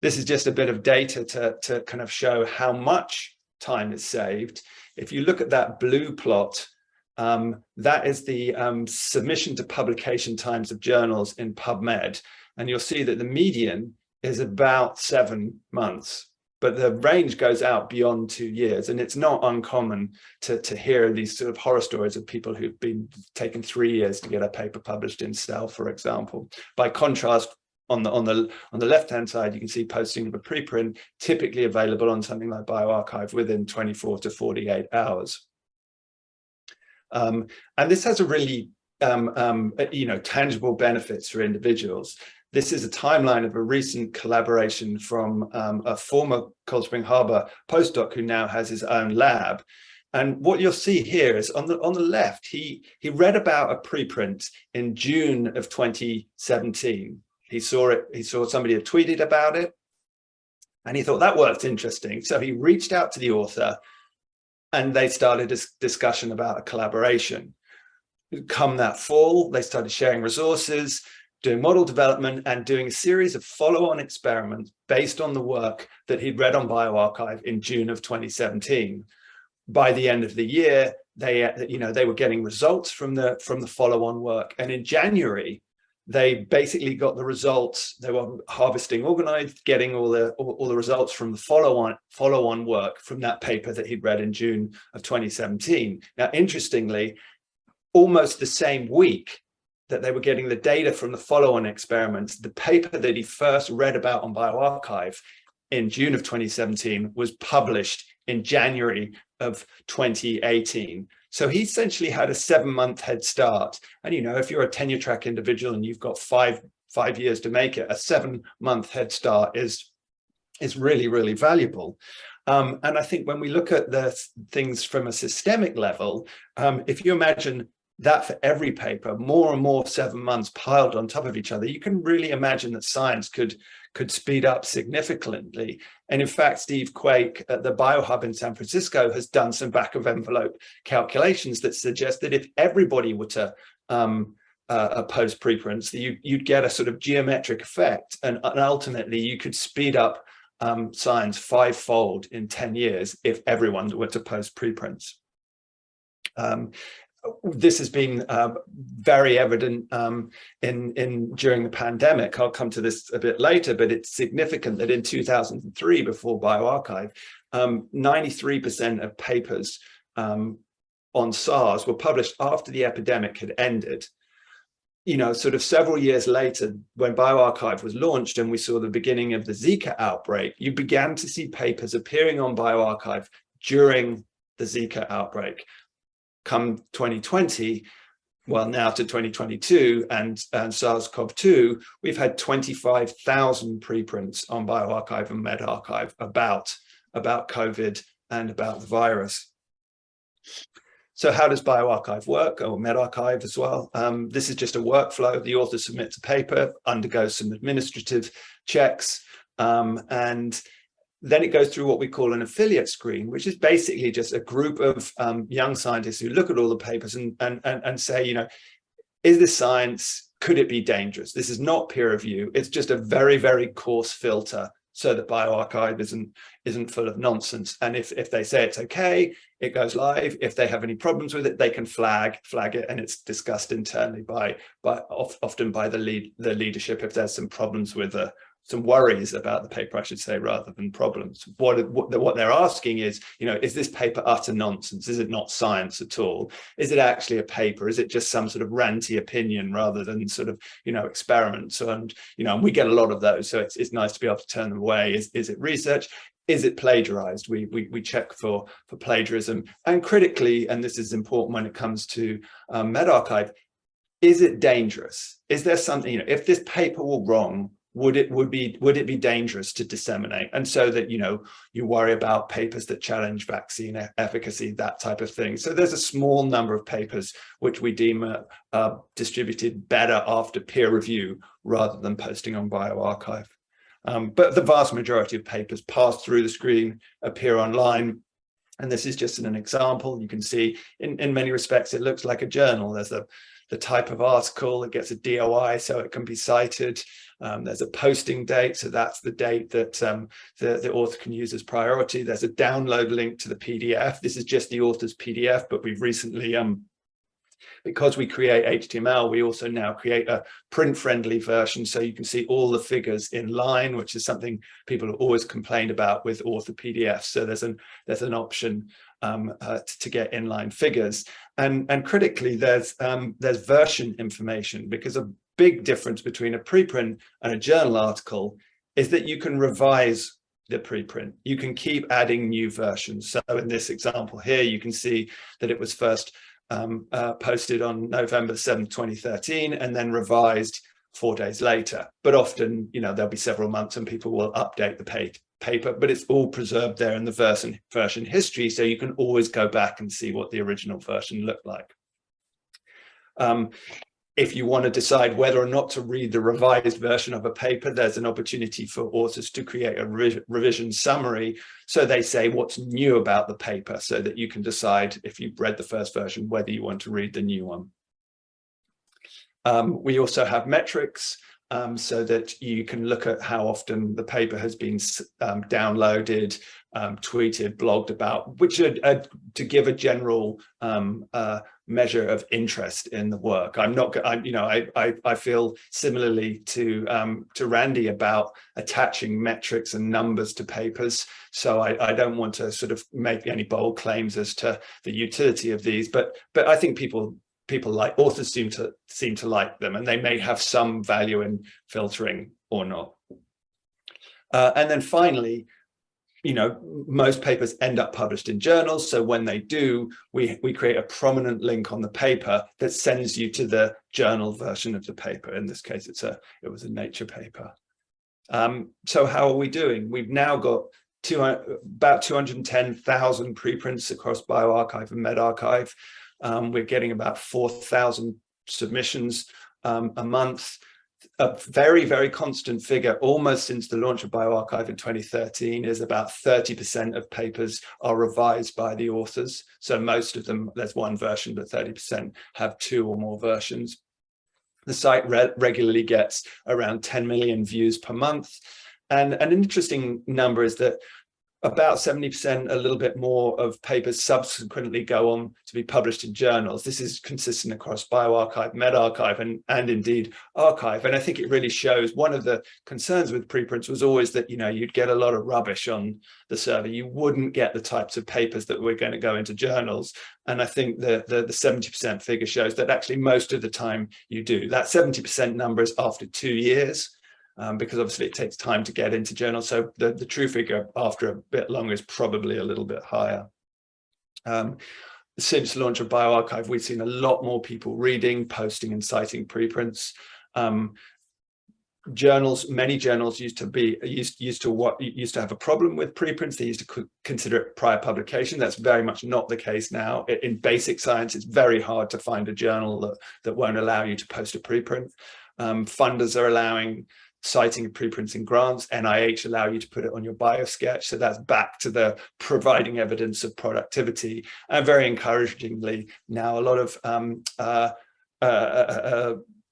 This is just a bit of data to kind of show how much time is saved. If you look at that blue plot, that is the submission to publication times of journals in PubMed. And you'll see that the median is about 7 months, but the range goes out beyond 2 years. And it's not uncommon to hear these sort of horror stories of people who've been taken 3 years to get a paper published in Cell, for example. By contrast, on the left-hand side, you can see posting of a preprint typically available on something like BioArchive within 24 to 48 hours. And this has a really, tangible benefits for individuals. This is a timeline of a recent collaboration from a former Cold Spring Harbor postdoc who now has his own lab. And what you'll see here is on the left, he read about a preprint in June of 2017. He saw somebody had tweeted about it, and he thought that worked interesting. So he reached out to the author, and they started a discussion about a collaboration. Come that fall, they started sharing resources, doing model development, and doing a series of follow-on experiments based on the work that he'd read on BioArchive in June of 2017. By the end of the year, they were getting results from the follow-on work, and in January, They basically got the results. They were harvesting organized, getting all the results from the follow-on work from that paper that he'd read in June of 2017. Now, interestingly, almost the same week that they were getting the data from the follow-on experiments, the paper that he first read about on bioRxiv in June of 2017 was published in January of 2018. So he essentially had a 7-month head start. And, you know, if you're a tenure track individual and you've got five years to make it, a 7-month head start is really, really valuable. And I think when we look at the things from a systemic level, if you imagine that for every paper, more and more 7 months piled on top of each other, you can really imagine that science could speed up significantly. And in fact, Steve Quake at the BioHub in San Francisco has done some back of envelope calculations that suggest that if everybody were to post preprints, you'd get a sort of geometric effect, and ultimately you could speed up science 5-fold in 10 years if everyone were to post preprints. This has been very evident during the pandemic. I'll come to this a bit later, but it's significant that in 2003, before bioRxiv, 93% of papers on SARS were published after the epidemic had ended. You know, sort of several years later, when bioRxiv was launched and we saw the beginning of the Zika outbreak, you began to see papers appearing on bioRxiv during the Zika outbreak. Come 2020, well, now to 2022 and SARS-CoV-2, we've had 25,000 preprints on bioRxiv and medRxiv about COVID and about the virus. So how does bioRxiv work, or medRxiv as well? This is just a workflow. The author submits a paper, undergoes some administrative checks, and then it goes through what we call an affiliate screen, which is basically just a group of young scientists who look at all the papers and say, you know, is this science? Could it be dangerous? This is not peer review. It's just a very, very coarse filter so that bioRxiv isn't full of nonsense. And if they say it's okay, it goes live. If they have any problems with it, they can flag it, and it's discussed internally often by the leadership if there's some problems with some worries about the paper, I should say, rather than problems. What they're asking is, you know, is this paper utter nonsense? Is it not science at all? Is it actually a paper? Is it just some sort of ranty opinion rather than sort of, you know, experiments? And, you know, we get a lot of those, so it's nice to be able to turn them away. Is it research? Is it plagiarized? We check for plagiarism. And critically, and this is important when it comes to medRxiv, is it dangerous? Is there something, you know, if this paper were wrong, would it be dangerous to disseminate? And so that, you know, you worry about papers that challenge vaccine efficacy, that type of thing. So there's a small number of papers which we deem distributed better after peer review rather than posting on bioRxiv. But the vast majority of papers pass through the screen, appear online. And this is just an example. You can see in many respects, it looks like a journal. There's the type of article, it gets a DOI so it can be cited. There's a posting date, so that's the date that the author can use as priority. There's a download link to the PDF. This is just the author's PDF, but we've recently, because we create HTML, we also now create a print-friendly version, so you can see all the figures in line, which is something people have always complained about with author PDFs. So there's an option to get inline figures, and critically, there's version information, because a big difference between a preprint and a journal article is that you can revise the preprint. You can keep adding new versions. So in this example here, you can see that it was first posted on November 7th, 2013, and then revised 4 days later. But often, you know, there'll be several months and people will update the paper, but it's all preserved there in the version history, so you can always go back and see what the original version looked like. If you want to decide whether or not to read the revised version of a paper, there's an opportunity for authors to create a revision summary. So they say what's new about the paper, so that you can decide, if you've read the first version, whether you want to read the new one. We also have metrics. so that you can look at how often the paper has been downloaded, tweeted, blogged about, which are to give a general measure of interest in the work. I feel similarly to Randy about attaching metrics and numbers to papers. So I don't want to sort of make any bold claims as to the utility of these, but I think people like authors seem to like them, and they may have some value in filtering or not. And then finally, most papers end up published in journals. So when they do, we create a prominent link on the paper that sends you to the journal version of the paper. In this case, it was a Nature paper. So how are we doing? We've now got about 210,000 preprints across bioRxiv and medRxiv. We're getting about 4,000 submissions a month. A very, very constant figure, almost since the launch of bioRxiv in 2013, is about 30% of papers are revised by the authors. So most of them, there's one version, but 30% have 2 or more versions. The site regularly gets around 10 million views per month. And an interesting number is that about 70%, a little bit more, of papers subsequently go on to be published in journals. This is consistent across bioRxiv, medRxiv, and indeed archive. And I think it really shows one of the concerns with preprints was always that, you'd get a lot of rubbish on the server. You wouldn't get the types of papers that were going to go into journals. And I think the 70% figure shows that actually most of the time you do. That 70% number is after 2 years. Because obviously it takes time to get into journals. So the true figure after a bit longer is probably a little bit higher. Since the launch of bioRxiv, we've seen a lot more people reading, posting, and citing preprints. Many journals used to have a problem with preprints. They used to consider it prior publication. That's very much not the case now. In basic science, it's very hard to find a journal that won't allow you to post a preprint. Funders are allowing citing preprints in grants. NIH allow you to put it on your biosketch. So that's back to the providing evidence of productivity. And very encouragingly, now a lot of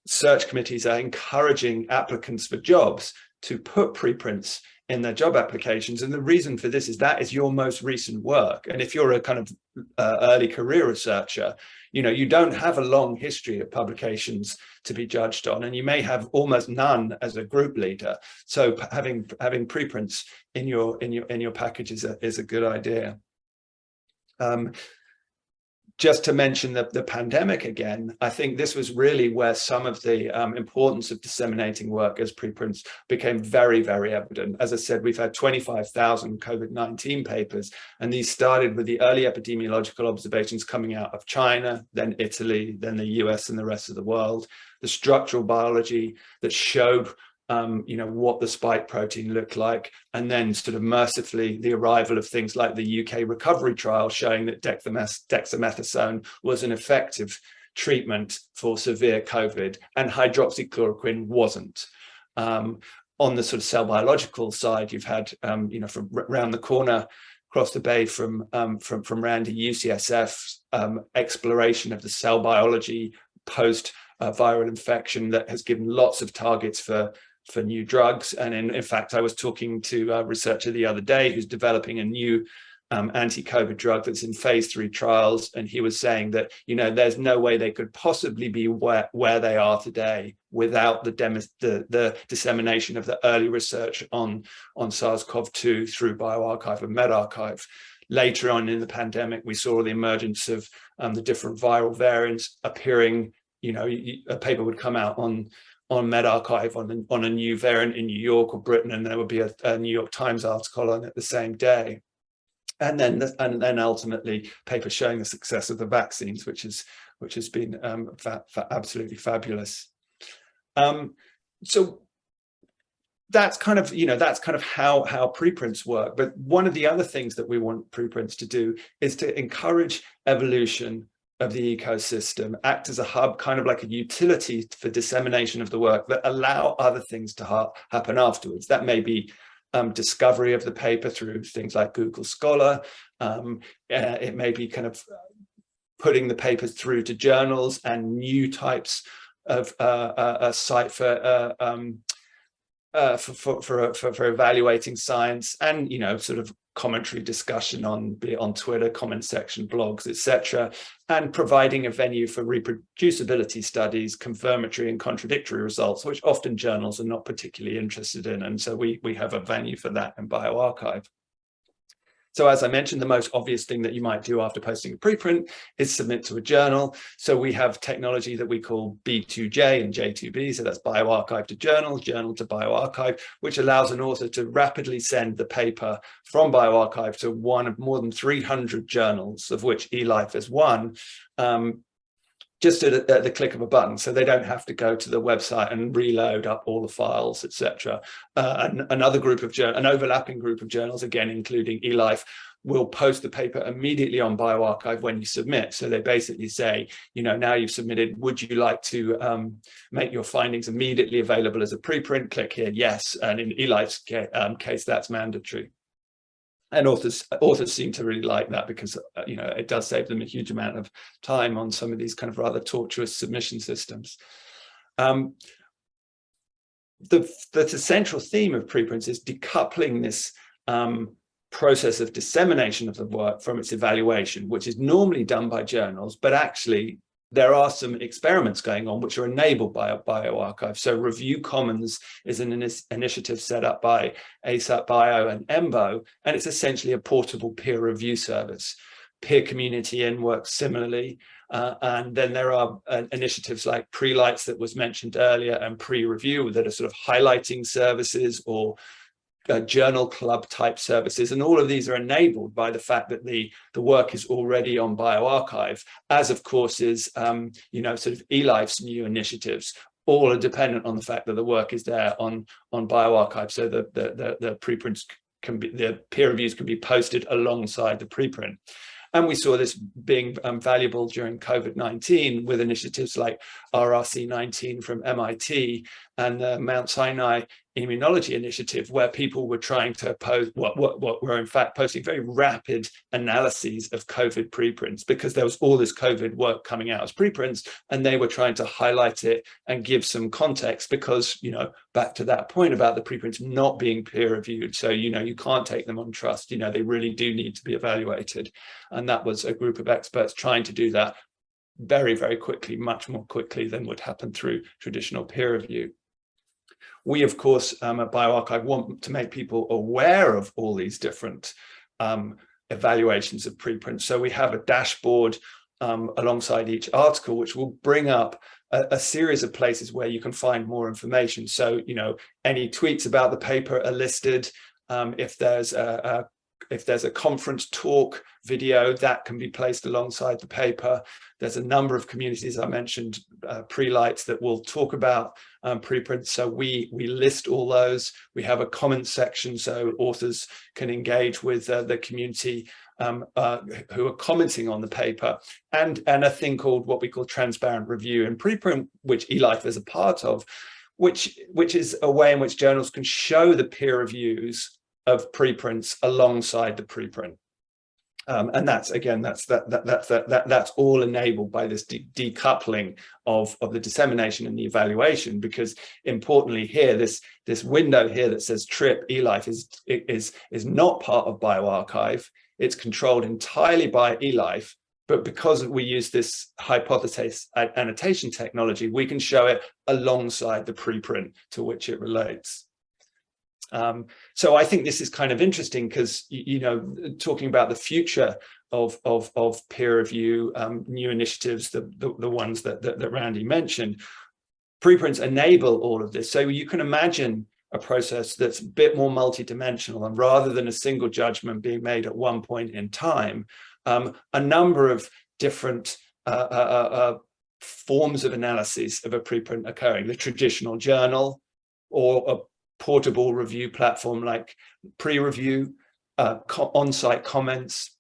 search committees are encouraging applicants for jobs to put preprints in their job applications. And the reason for this is that is your most recent work. And if you're a kind of early career researcher, you don't have a long history of publications to be judged on, and you may have almost none as a group leader. So having preprints in your package is a good idea. Just to mention the pandemic again, I think this was really where some of the importance of disseminating work as preprints became very, very evident. As I said, we've had 25,000 COVID-19 papers, and these started with the early epidemiological observations coming out of China, then Italy, then the US and the rest of the world. The structural biology that showed what the spike protein looked like, and then sort of mercifully the arrival of things like the UK recovery trial showing that dexamethasone was an effective treatment for severe COVID and hydroxychloroquine wasn't. On the sort of cell biological side, you've had from around the corner across the bay from Randy, UCSF's exploration of the cell biology post viral infection that has given lots of targets for new drugs. And in fact, I was talking to a researcher the other day who's developing a new anti-COVID drug that's in phase 3 trials. And he was saying that, there's no way they could possibly be where they are today without the dissemination of the early research on SARS-CoV-2 through bioRxiv and medRxiv. Later on in the pandemic, we saw the emergence of the different viral variants appearing. A paper would come out on medRxiv on a new variant in New York or Britain, and there would be a New York Times article on it the same day. And then ultimately papers showing the success of the vaccines, which has been absolutely fabulous. So that's kind of how preprints work. But one of the other things that we want preprints to do is to encourage evolution of the ecosystem, act as a hub, kind of like a utility for dissemination of the work that allow other things to happen afterwards. That may be discovery of the paper through things like Google Scholar. It may be kind of putting the papers through to journals and new types a site for evaluating science, and sort of commentary discussion on, be it on Twitter, comment section, blogs, etc., and providing a venue for reproducibility studies, confirmatory and contradictory results, which often journals are not particularly interested in. And so we have a venue for that in bioRxiv. So as I mentioned, the most obvious thing that you might do after posting a preprint is submit to a journal. So we have technology that we call B2J and J2B. So that's bioRxiv to journal, journal to bioRxiv, which allows an author to rapidly send the paper from bioRxiv to one of more than 300 journals, of which eLife is one, just at the click of a button. So they don't have to go to the website and reload up all the files, etc. Another group of an overlapping group of journals, again, including eLife, will post the paper immediately on bioRxiv when you submit. So they basically say, now you've submitted, would you like to make your findings immediately available as a preprint? Click here, yes. And in eLife's case, that's mandatory. And authors seem to really like that, because it does save them a huge amount of time on some of these kind of rather tortuous submission systems. The central theme of preprints is decoupling this process of dissemination of the work from its evaluation, which is normally done by journals, but actually there are some experiments going on which are enabled by a bioRxiv. So Review Commons is an initiative set up by ASAP Bio and EMBO, and it's essentially a portable peer review service. Peer Community In works similarly. And then there are initiatives like Prelights that was mentioned earlier, and Pre-Review, that are sort of highlighting services or journal club type services, and all of these are enabled by the fact that the work is already on bioRxiv, as of course is sort of eLife's new initiatives. All are dependent on the fact that the work is there on bioRxiv, so that the preprints can be, the peer reviews can be posted alongside the preprint. And we saw this being valuable during COVID-19 with initiatives like RRC19 from MIT and the Mount Sinai Immunology Initiative, where people were trying to post what were in fact posting very rapid analyses of COVID preprints, because there was all this COVID work coming out as preprints, and they were trying to highlight it and give some context, because, back to that point about the preprints not being peer reviewed. So, you can't take them on trust, they really do need to be evaluated. And that was a group of experts trying to do that very, very quickly, much more quickly than would happen through traditional peer review. We, of course, at bioRxiv want to make people aware of all these different evaluations of preprints. So we have a dashboard alongside each article, which will bring up a series of places where you can find more information. So, any tweets about the paper are listed. If there's a conference talk video, that can be placed alongside the paper. There's a number of communities I mentioned, Prelights, that will talk about preprints. So we list all those. We have a comment section so authors can engage with the community who are commenting on the paper, and a thing called what we call transparent review and preprint, which eLife is a part of, which is a way in which journals can show the peer reviews of preprints alongside the preprint. And that's, again, that's all enabled by this decoupling of the dissemination and the evaluation, because importantly here, this window here that says TRIP eLife is not part of bioRxiv. It's controlled entirely by eLife, but because we use this hypothesis annotation technology, we can show it alongside the preprint to which it relates. So I think this is kind of interesting because, talking about the future of peer review, new initiatives, the ones that Randy mentioned, preprints enable all of this. So you can imagine a process that's a bit more multidimensional, and rather than a single judgment being made at one point in time, a number of different forms of analysis of a preprint occurring. The traditional journal, or a portable review platform like Pre-Review, on-site comments,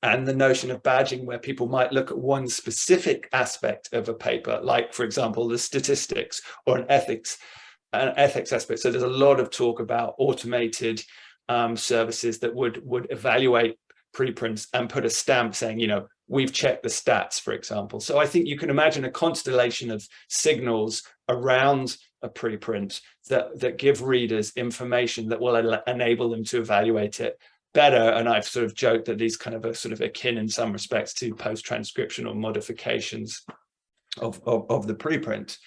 and the notion of badging, where people might look at one specific aspect of a paper, like, for example, the statistics or an ethics aspect. So there's a lot of talk about automated services that would evaluate preprints and put a stamp saying, we've checked the stats, for example. So I think you can imagine a constellation of signals around a preprint that give readers information that will enable them to evaluate it better. And I've sort of joked that these kind of are sort of akin in some respects to post-transcriptional modifications of the preprint.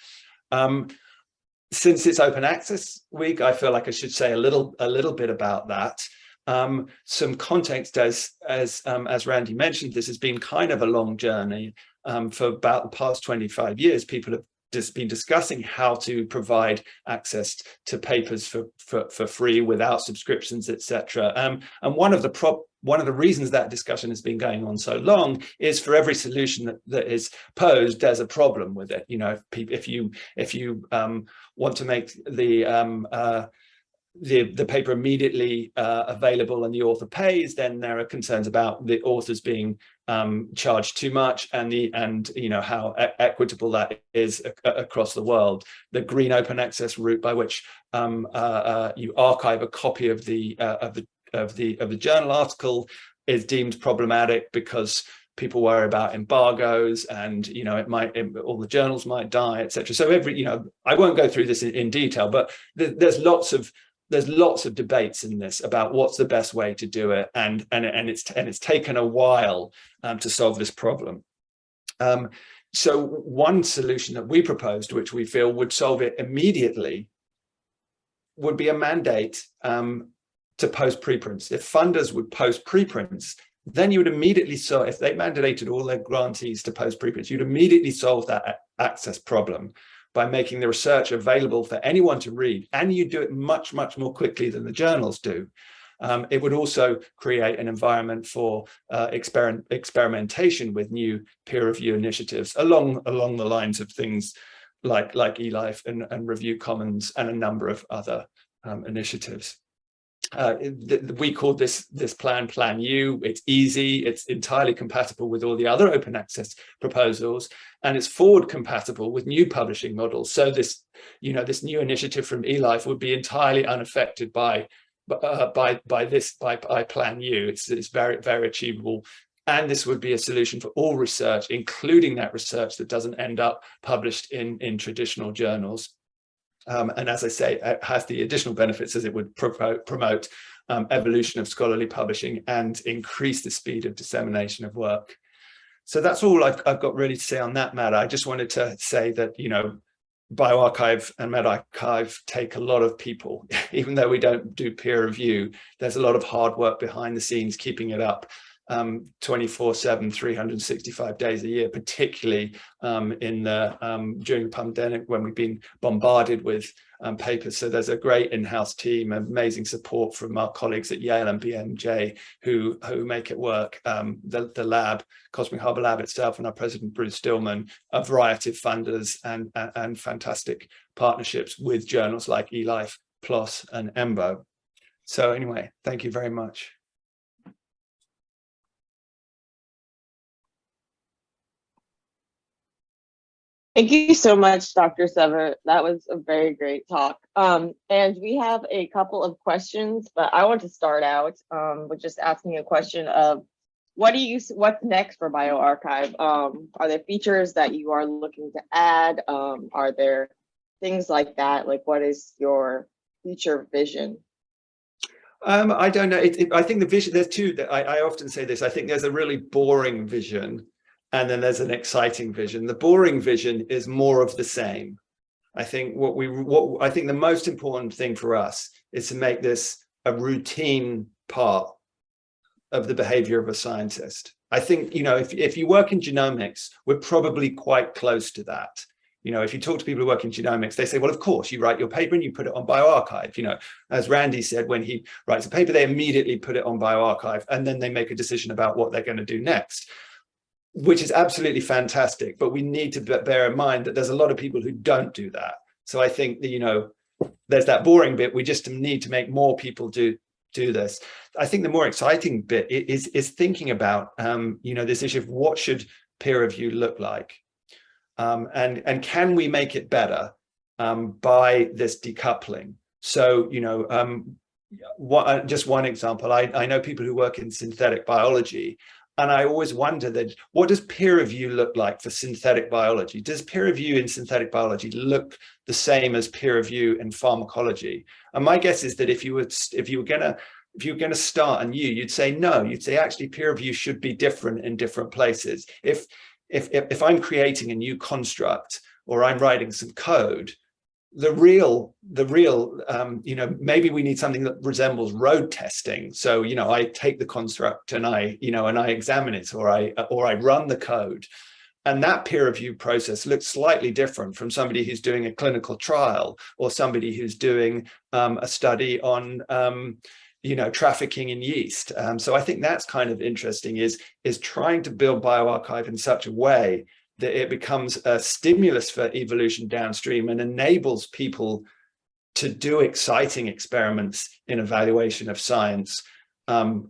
Since it's Open Access Week, I feel like I should say a little bit about that. Some context, as Randy mentioned, this has been kind of a long journey. For about the past 25 years, people have just been discussing how to provide access to papers for free without subscriptions, etc. And one of the reasons that discussion has been going on so long is for every solution that is posed, there's a problem with it. You know, if you want to make the paper immediately available and the author pays, then there are concerns about the authors being charged too much and you know how equitable that is across the world. The green open access route, by which you archive a copy of the journal article, is deemed problematic because people worry about embargoes and, you know, all the journals might die, etc. So you know, I won't go through this in detail, but there's lots of debates in this about what's the best way to do it, and it's taken a while to solve this problem. So one solution that we proposed, which we feel would solve it immediately, would be a mandate to post preprints. If funders would post preprints, then you would immediately solve, if they mandated all their grantees to post preprints, you'd immediately solve that access problem by making the research available for anyone to read, and you do it much, much more quickly than the journals do. It would also create an environment for experimentation with new peer review initiatives along the lines of things like eLife and Review Commons and a number of other initiatives. We call this Plan U. It's easy, it's entirely compatible with all the other open access proposals, and it's forward compatible with new publishing models. So this, you know, this new initiative from eLife would be entirely unaffected by Plan U. It's very, very achievable. And this would be a solution for all research, including that research that doesn't end up published in traditional journals. And as I say, it has the additional benefits as it would promote evolution of scholarly publishing and increase the speed of dissemination of work. So that's all I've got really to say on that matter. I just wanted to say that, you know, bioRxiv and medRxiv take a lot of people. Even though we don't do peer review, there's a lot of hard work behind the scenes keeping it up 24/7, 365 days a year, particularly during the pandemic when we've been bombarded with papers. So there's a great in-house team, amazing support from our colleagues at Yale and BMJ who make it work. The lab, Cosmic Harbor Lab itself, and our president Bruce Stillman, a variety of funders and fantastic partnerships with journals like eLife, PLOS and EMBO. So anyway, thank you very much. Thank you so much, Dr. Sever. That was a very great talk. And we have a couple of questions, but I want to start out with just asking a question of what's next for bioRxiv? Are there features that you are looking to add? Are there things like that? Like, what is your future vision? I don't know. I think the vision, there's two that I often say this. I think there's a really boring vision, and then there's an exciting vision. The boring vision is more of the same. I think I think the most important thing for us is to make this a routine part of the behavior of a scientist. I think, you know, if you work in genomics, we're probably quite close to that. You know, if you talk to people who work in genomics, they say, well, of course, you write your paper and you put it on bioRxiv. You know, as Randy said, when he writes a paper, they immediately put it on bioRxiv, and then they make a decision about what they're going to do next, which is absolutely fantastic. But we need to bear in mind that there's a lot of people who don't do that. So I think that, you know, there's that boring bit. We just need to make more people do this. I think the more exciting bit is thinking about, you know, this issue of what should peer review look like. And can we make it better by this decoupling? So, you know, just one example, I know people who work in synthetic biology, And I always wonder that, what does peer review look like for synthetic biology? Does peer review in synthetic biology look the same as peer review in pharmacology? And my guess is that if you were going to start anew, you'd say no. You'd say actually peer review should be different in different places. If I'm creating a new construct or I'm writing some code, the real maybe we need something that resembles road testing. So I take the construct and I examine it, or I run the code, and that peer review process looks slightly different from somebody who's doing a clinical trial or somebody who's doing a study on trafficking in yeast. So I think that's kind of interesting, is trying to build bioRxiv in such a way that it becomes a stimulus for evolution downstream and enables people to do exciting experiments in evaluation of science. And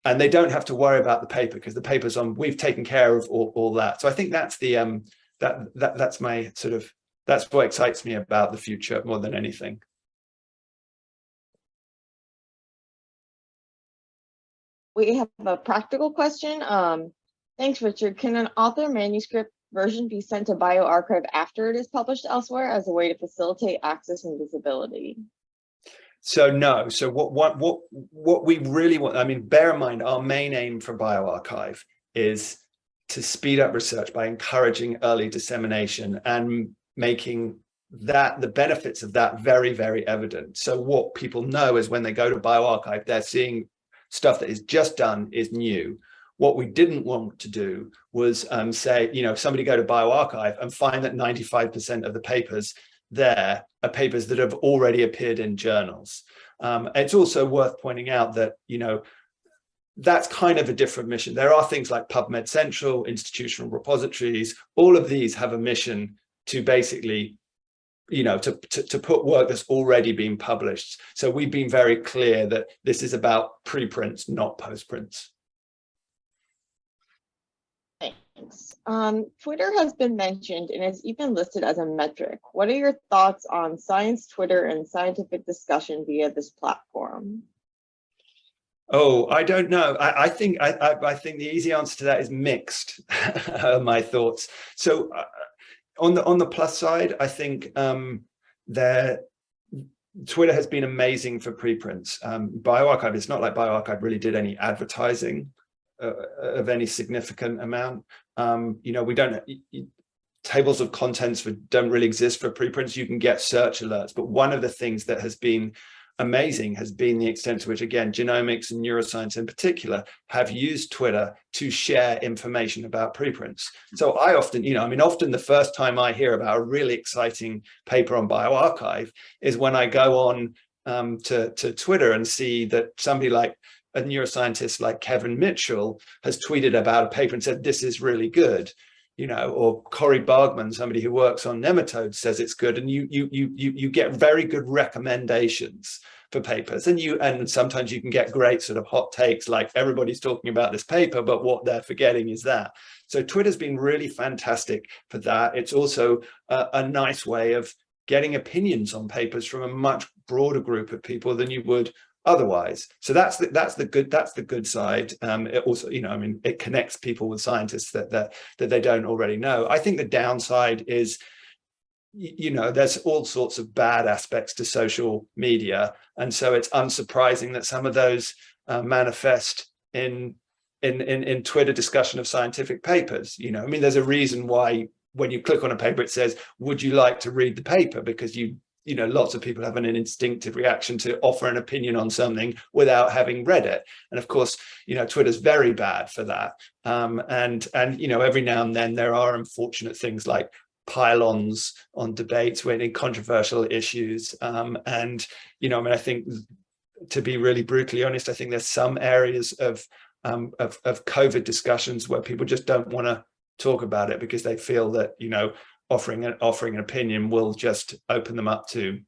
they don't have to worry about the paper, because the paper's on, we've taken care of all that. So I think that's the that's my sort of, that's what excites me about the future more than anything. We have a practical question. Thanks, Richard. Can an author manuscript version be sent to bioRxiv after it is published elsewhere as a way to facilitate access and visibility? So no. So what we really want, I mean, bear in mind, our main aim for bioRxiv is to speed up research by encouraging early dissemination and making that the benefits of that very, very evident. So what people know is when they go to bioRxiv, they're seeing stuff that is just done, is new. What we didn't want to do was say, somebody go to bioRxiv and find that 95% of the papers there are papers that have already appeared in journals. It's also worth pointing out that, that's kind of a different mission. There are things like PubMed Central, institutional repositories. All of these have a mission to basically, to put work that's already been published. So we've been very clear that this is about preprints, not postprints. Thanks. Twitter has been mentioned and is even listed as a metric. What are your thoughts on science Twitter and scientific discussion via this platform? Oh, I don't know. I think the easy answer to that is mixed. My thoughts. So on the plus side, I think Twitter has been amazing for preprints. bioRxiv, it's not like bioRxiv really did any advertising of any significant amount. We don't, tables of contents don't really exist for preprints. You can get search alerts, but one of the things that has been amazing has been the extent to which, again, genomics and neuroscience in particular have used Twitter to share information about preprints. So I often, often the first time I hear about a really exciting paper on bioRxiv is when I go on to Twitter and see that somebody like a neuroscientist like Kevin Mitchell has tweeted about a paper and said, this is really good. Or Corey Bargman, somebody who works on nematodes, says it's good, and you get very good recommendations for papers, and sometimes you can get great sort of hot takes, like everybody's talking about this paper, but what they're forgetting is that. So Twitter's been really fantastic for that. It's also a nice way of getting opinions on papers from a much broader group of people than you would otherwise. So that's the good side. It also, it connects people with scientists that they don't already know. I think the downside is, there's all sorts of bad aspects to social media, and so it's unsurprising that some of those manifest in Twitter discussion of scientific papers. There's a reason why when you click on a paper it says, would you like to read the paper? Because lots of people have an instinctive reaction to offer an opinion on something without having read it. And of course, Twitter's very bad for that. And every now and then there are unfortunate things like pile-ons on debates when in controversial issues. I think, to be really brutally honest, I think there's some areas of COVID discussions where people just don't want to talk about it because they feel that, offering an opinion will just open them up to,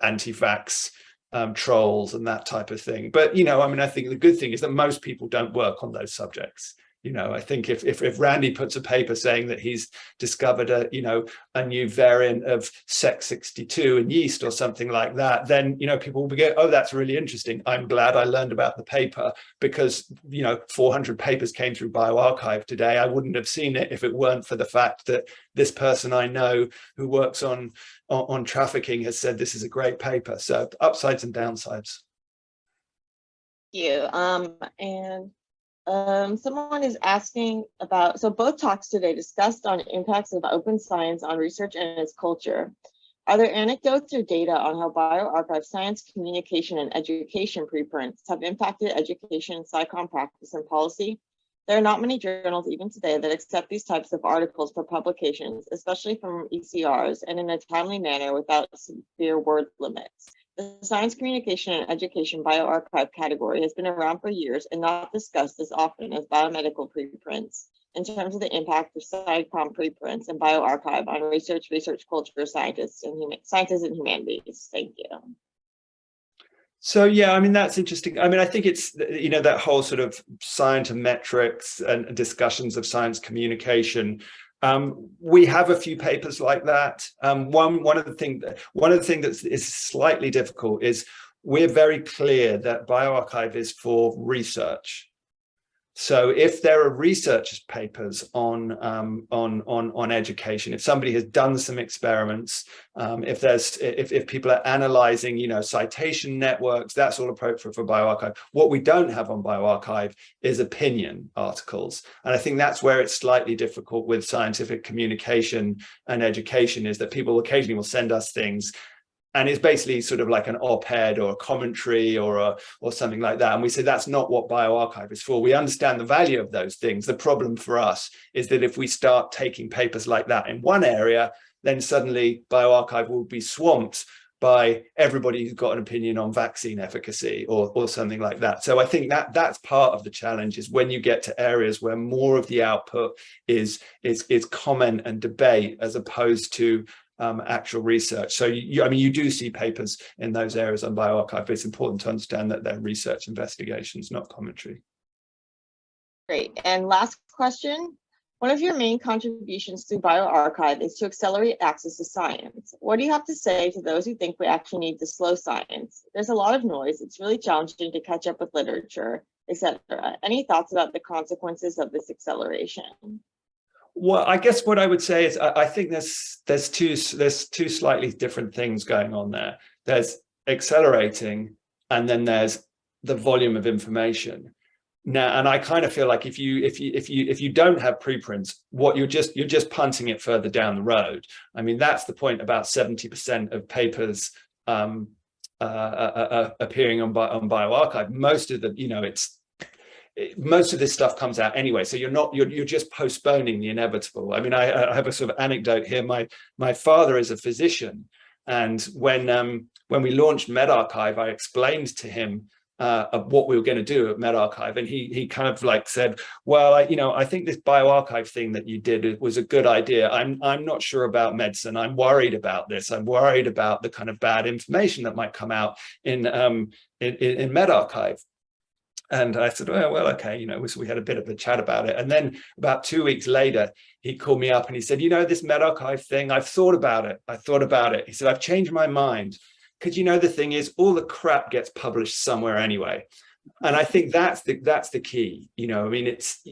anti-vax trolls and that type of thing. But, I think the good thing is that most people don't work on those subjects. I think if Randy puts a paper saying that he's discovered a new variant of Sec62 in yeast or something like that, then people will go, oh, that's really interesting. I'm glad I learned about the paper, because 400 papers came through bioRxiv today. I wouldn't have seen it if it weren't for the fact that this person I know who works on trafficking has said this is a great paper. So upsides and downsides. Thank you. Someone is asking about, so both talks today discussed on impacts of open science on research and its culture. Are there anecdotes or data on how bioRxiv science communication and education preprints have impacted education, SciComm practice, and policy? There are not many journals even today that accept these types of articles for publications, especially from ECRs, and in a timely manner without severe word limits. The science communication and education bioRxiv category has been around for years and not discussed as often as biomedical preprints in terms of the impact of SciComm preprints and bioRxiv on research culture, scientists and humanities. Thank you. So yeah, I mean, that's interesting. I mean, I think it's, that whole sort of scientometrics and discussions of science communication. We have a few papers like that. One of the things that is slightly difficult is we're very clear that bioRxiv is for research. So if there are research papers on education, if somebody has done some experiments, if people are analyzing, citation networks, that's all appropriate for bioRxiv. What we don't have on bioRxiv is opinion articles. And I think that's where it's slightly difficult with scientific communication and education, is that people occasionally will send us things and it's basically sort of like an op-ed or a commentary or something like that. And we say that's not what bioRxiv is for. We understand the value of those things. The problem for us is that if we start taking papers like that in one area, then suddenly bioRxiv will be swamped by everybody who's got an opinion on vaccine efficacy or something like that. So I think that's part of the challenge, is when you get to areas where more of the output is comment and debate as opposed to actual research. So you do see papers in those areas on bioRxiv, but it's important to understand that they're research investigations, not commentary. Great. And last question. One of your main contributions to bioRxiv is to accelerate access to science. What do you have to say to those who think we actually need to slow science? There's a lot of noise. It's really challenging to catch up with literature, etc. Any thoughts about the consequences of this acceleration? Well, I guess what I would say is I think there's two slightly different things going on there. There's accelerating, and then there's the volume of information. Now, and I kind of feel like if you don't have preprints, you're just punting it further down the road. I mean, that's the point about 70% of papers appearing on bioRxiv. Most of the, most of this stuff comes out anyway, so you're just postponing the inevitable. I mean, I have a sort of anecdote here. My father is a physician, and when we launched medRxiv, I explained to him of what we were going to do at medRxiv, and he kind of like said, well, I think this bioRxiv thing that you did was a good idea. I'm not sure about medicine. I'm worried about this. I'm worried about the kind of bad information that might come out in medRxiv. And I said, oh, well, okay, so we had a bit of a chat about it. And then about 2 weeks later, he called me up and he said, this medRxiv thing, I've thought about it. He said, I've changed my mind. Because, the thing is, all the crap gets published somewhere anyway. And I think that's the key. I mean, it's,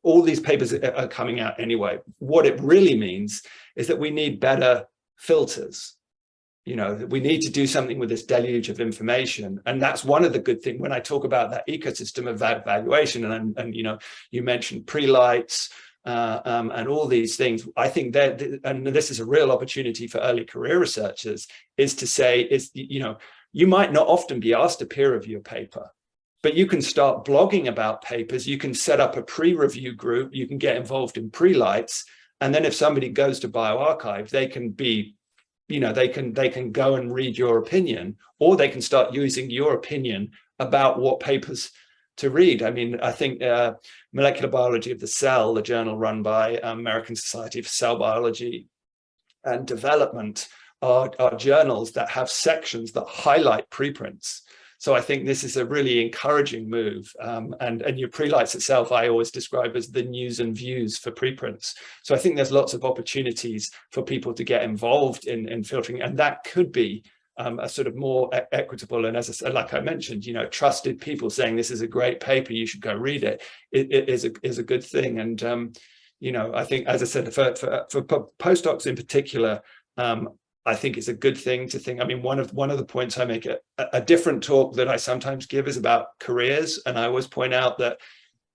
all these papers are coming out anyway. What it really means is that we need better filters. We need to do something with this deluge of information. And that's one of the good things when I talk about that ecosystem of evaluation. And you mentioned pre-lights and all these things. I think that, and this is a real opportunity for early career researchers, is to say, you might not often be asked to peer review a paper, but you can start blogging about papers. You can set up a pre-review group. You can get involved in pre-lights. And then if somebody goes to bioRxiv, they can be they can go and read your opinion, or they can start using your opinion about what papers to read. I mean, I think Molecular Biology of the Cell, the journal run by American Society for Cell Biology and Development, are journals that have sections that highlight preprints. So I think this is a really encouraging move. And your Prelights itself, I always describe as the news and views for preprints. So I think there's lots of opportunities for people to get involved in filtering, and that could be a sort of more equitable, and as I said, like I mentioned, you know, trusted people saying this is a great paper, you should go read it, it is a good thing. And you know, I think, as I said, for postdocs in particular, I think it's a good thing to think. I mean, one of the points I make, a different talk that I sometimes give is about careers, and I always point out that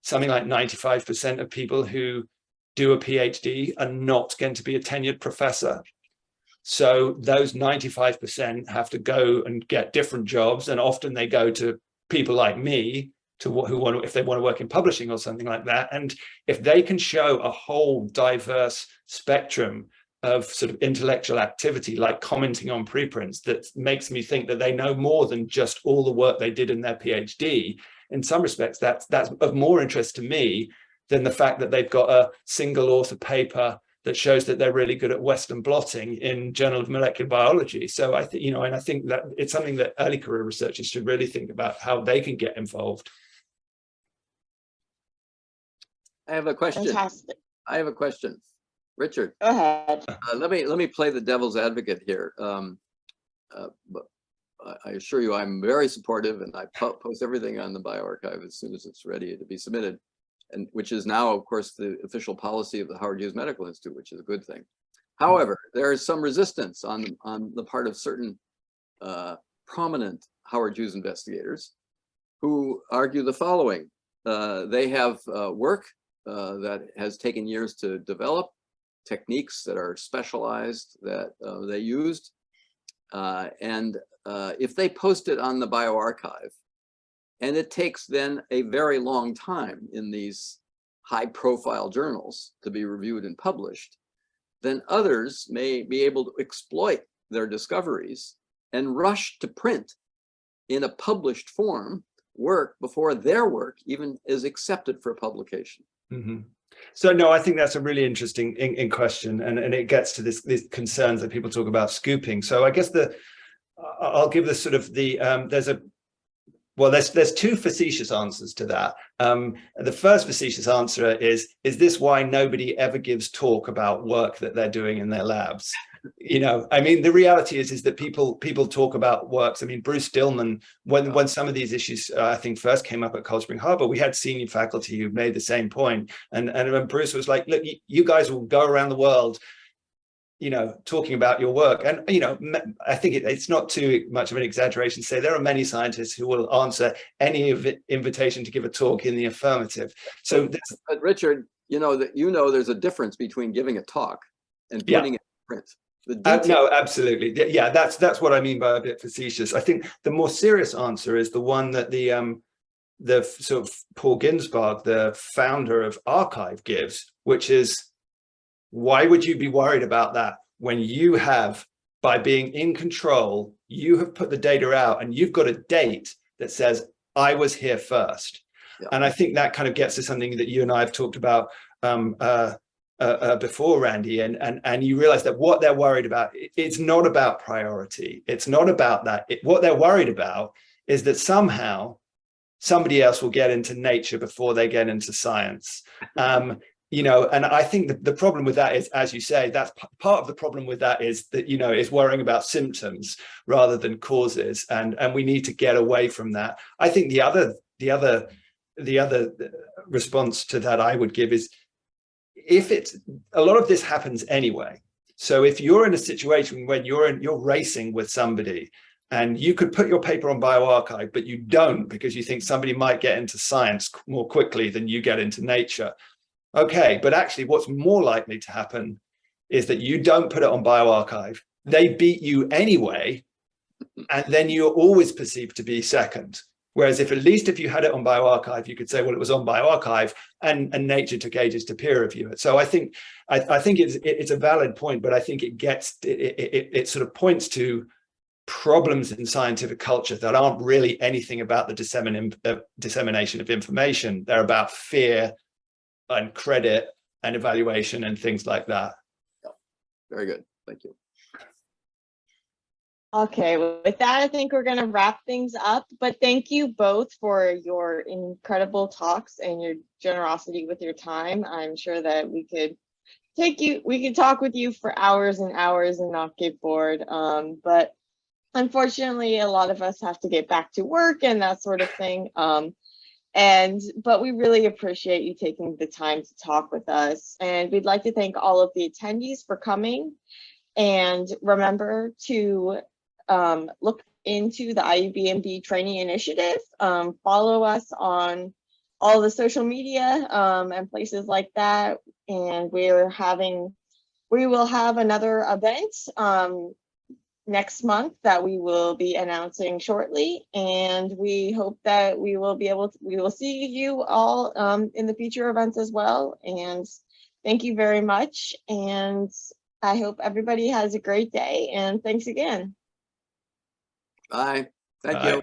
something like 95% of people who do a PhD are not going to be a tenured professor. So those 95% have to go and get different jobs, and often they go to people like me who want to, if they want to work in publishing or something like that. And if they can show a whole diverse spectrum of sort of intellectual activity, like commenting on preprints, that makes me think that they know more than just all the work they did in their PhD. In some respects, that's of more interest to me than the fact that they've got a single author paper that shows that they're really good at Western blotting in Journal of Molecular Biology. So I think, you know, and I think that it's something that early career researchers should really think about, how they can get involved. I have a question. Fantastic. I have a question. Richard, Go ahead. let me play the devil's advocate here. But I assure you I'm very supportive, and I post everything on the bioRxiv as soon as it's ready to be submitted, and which is now, of course, the official policy of the Howard Hughes Medical Institute, which is a good thing. However, there is some resistance on the part of certain prominent Howard Hughes investigators who argue the following. They have work that has taken years to develop, techniques that are specialized that they used. And if they post it on the bioRxiv, and it takes then a very long time in these high profile journals to be reviewed and published, then others may be able to exploit their discoveries and rush to print in a published form work before their work even is accepted for publication. Mm-hmm. So no, I think that's a really interesting in question, and it gets to these concerns that people talk about scooping. So I guess I'll give the sort of there's two facetious answers to that. The first facetious answer is this why nobody ever gives talk about work that they're doing in their labs? You know, I mean, the reality is that people talk about works. I mean, Bruce Dillman, when some of these issues I think first came up at Cold Spring Harbor, we had senior faculty who made the same point. And when Bruce was like, look, you guys will go around the world, you know, talking about your work. And, you know, I think it's not too much of an exaggeration to say there are many scientists who will answer any invitation to give a talk in the affirmative. So, but Richard, there's a difference between giving a talk and putting it in print. No, absolutely. Yeah, that's what I mean by a bit facetious. I think the more serious answer is the one that the sort of Paul Ginsberg, the founder of arXiv, gives, which is, why would you be worried about that when you have, by being in control, you have put the data out and you've got a date that says, I was here first. Yeah. And I think that kind of gets to something that you and I have talked about before, Randy, and you realize that what they're worried about, it's not about priority. It's not about that. What they're worried about is that somehow somebody else will get into nature before they get into science. You know, and I think the problem with that is, as you say, that's part of the problem with that is that, you know, is worrying about symptoms rather than causes, and we need to get away from that. I think the other response to that I would give is, if it's a lot of this happens anyway. So if you're in a situation when you're racing with somebody and you could put your paper on bioRxiv, but you don't because you think somebody might get into science more quickly than you get into nature. Okay, but actually what's more likely to happen is that you don't put it on bioRxiv, they beat you anyway, and then you're always perceived to be second. Whereas if you had it on bioRxiv, you could say, well, it was on bioRxiv, and Nature took ages to peer review it. So I think it's a valid point, but I think it sort of points to problems in scientific culture that aren't really anything about the dissemination of information. They're about fear and credit and evaluation and things like that. Yeah. Very good. Thank you. Okay, well, with that, I think we're going to wrap things up. But thank you both for your incredible talks and your generosity with your time. I'm sure that we could talk with you for hours and hours and not get bored. But unfortunately, a lot of us have to get back to work and that sort of thing. But we really appreciate you taking the time to talk with us. And we'd like to thank all of the attendees for coming. And remember to look into the IUBMB Trainee Initiative. Follow us on all the social media and places like that. And we will have another event next month that we will be announcing shortly. And we hope that we will see you all in the future events as well. And thank you very much. And I hope everybody has a great day, and thanks again. Bye. Thank Bye. you.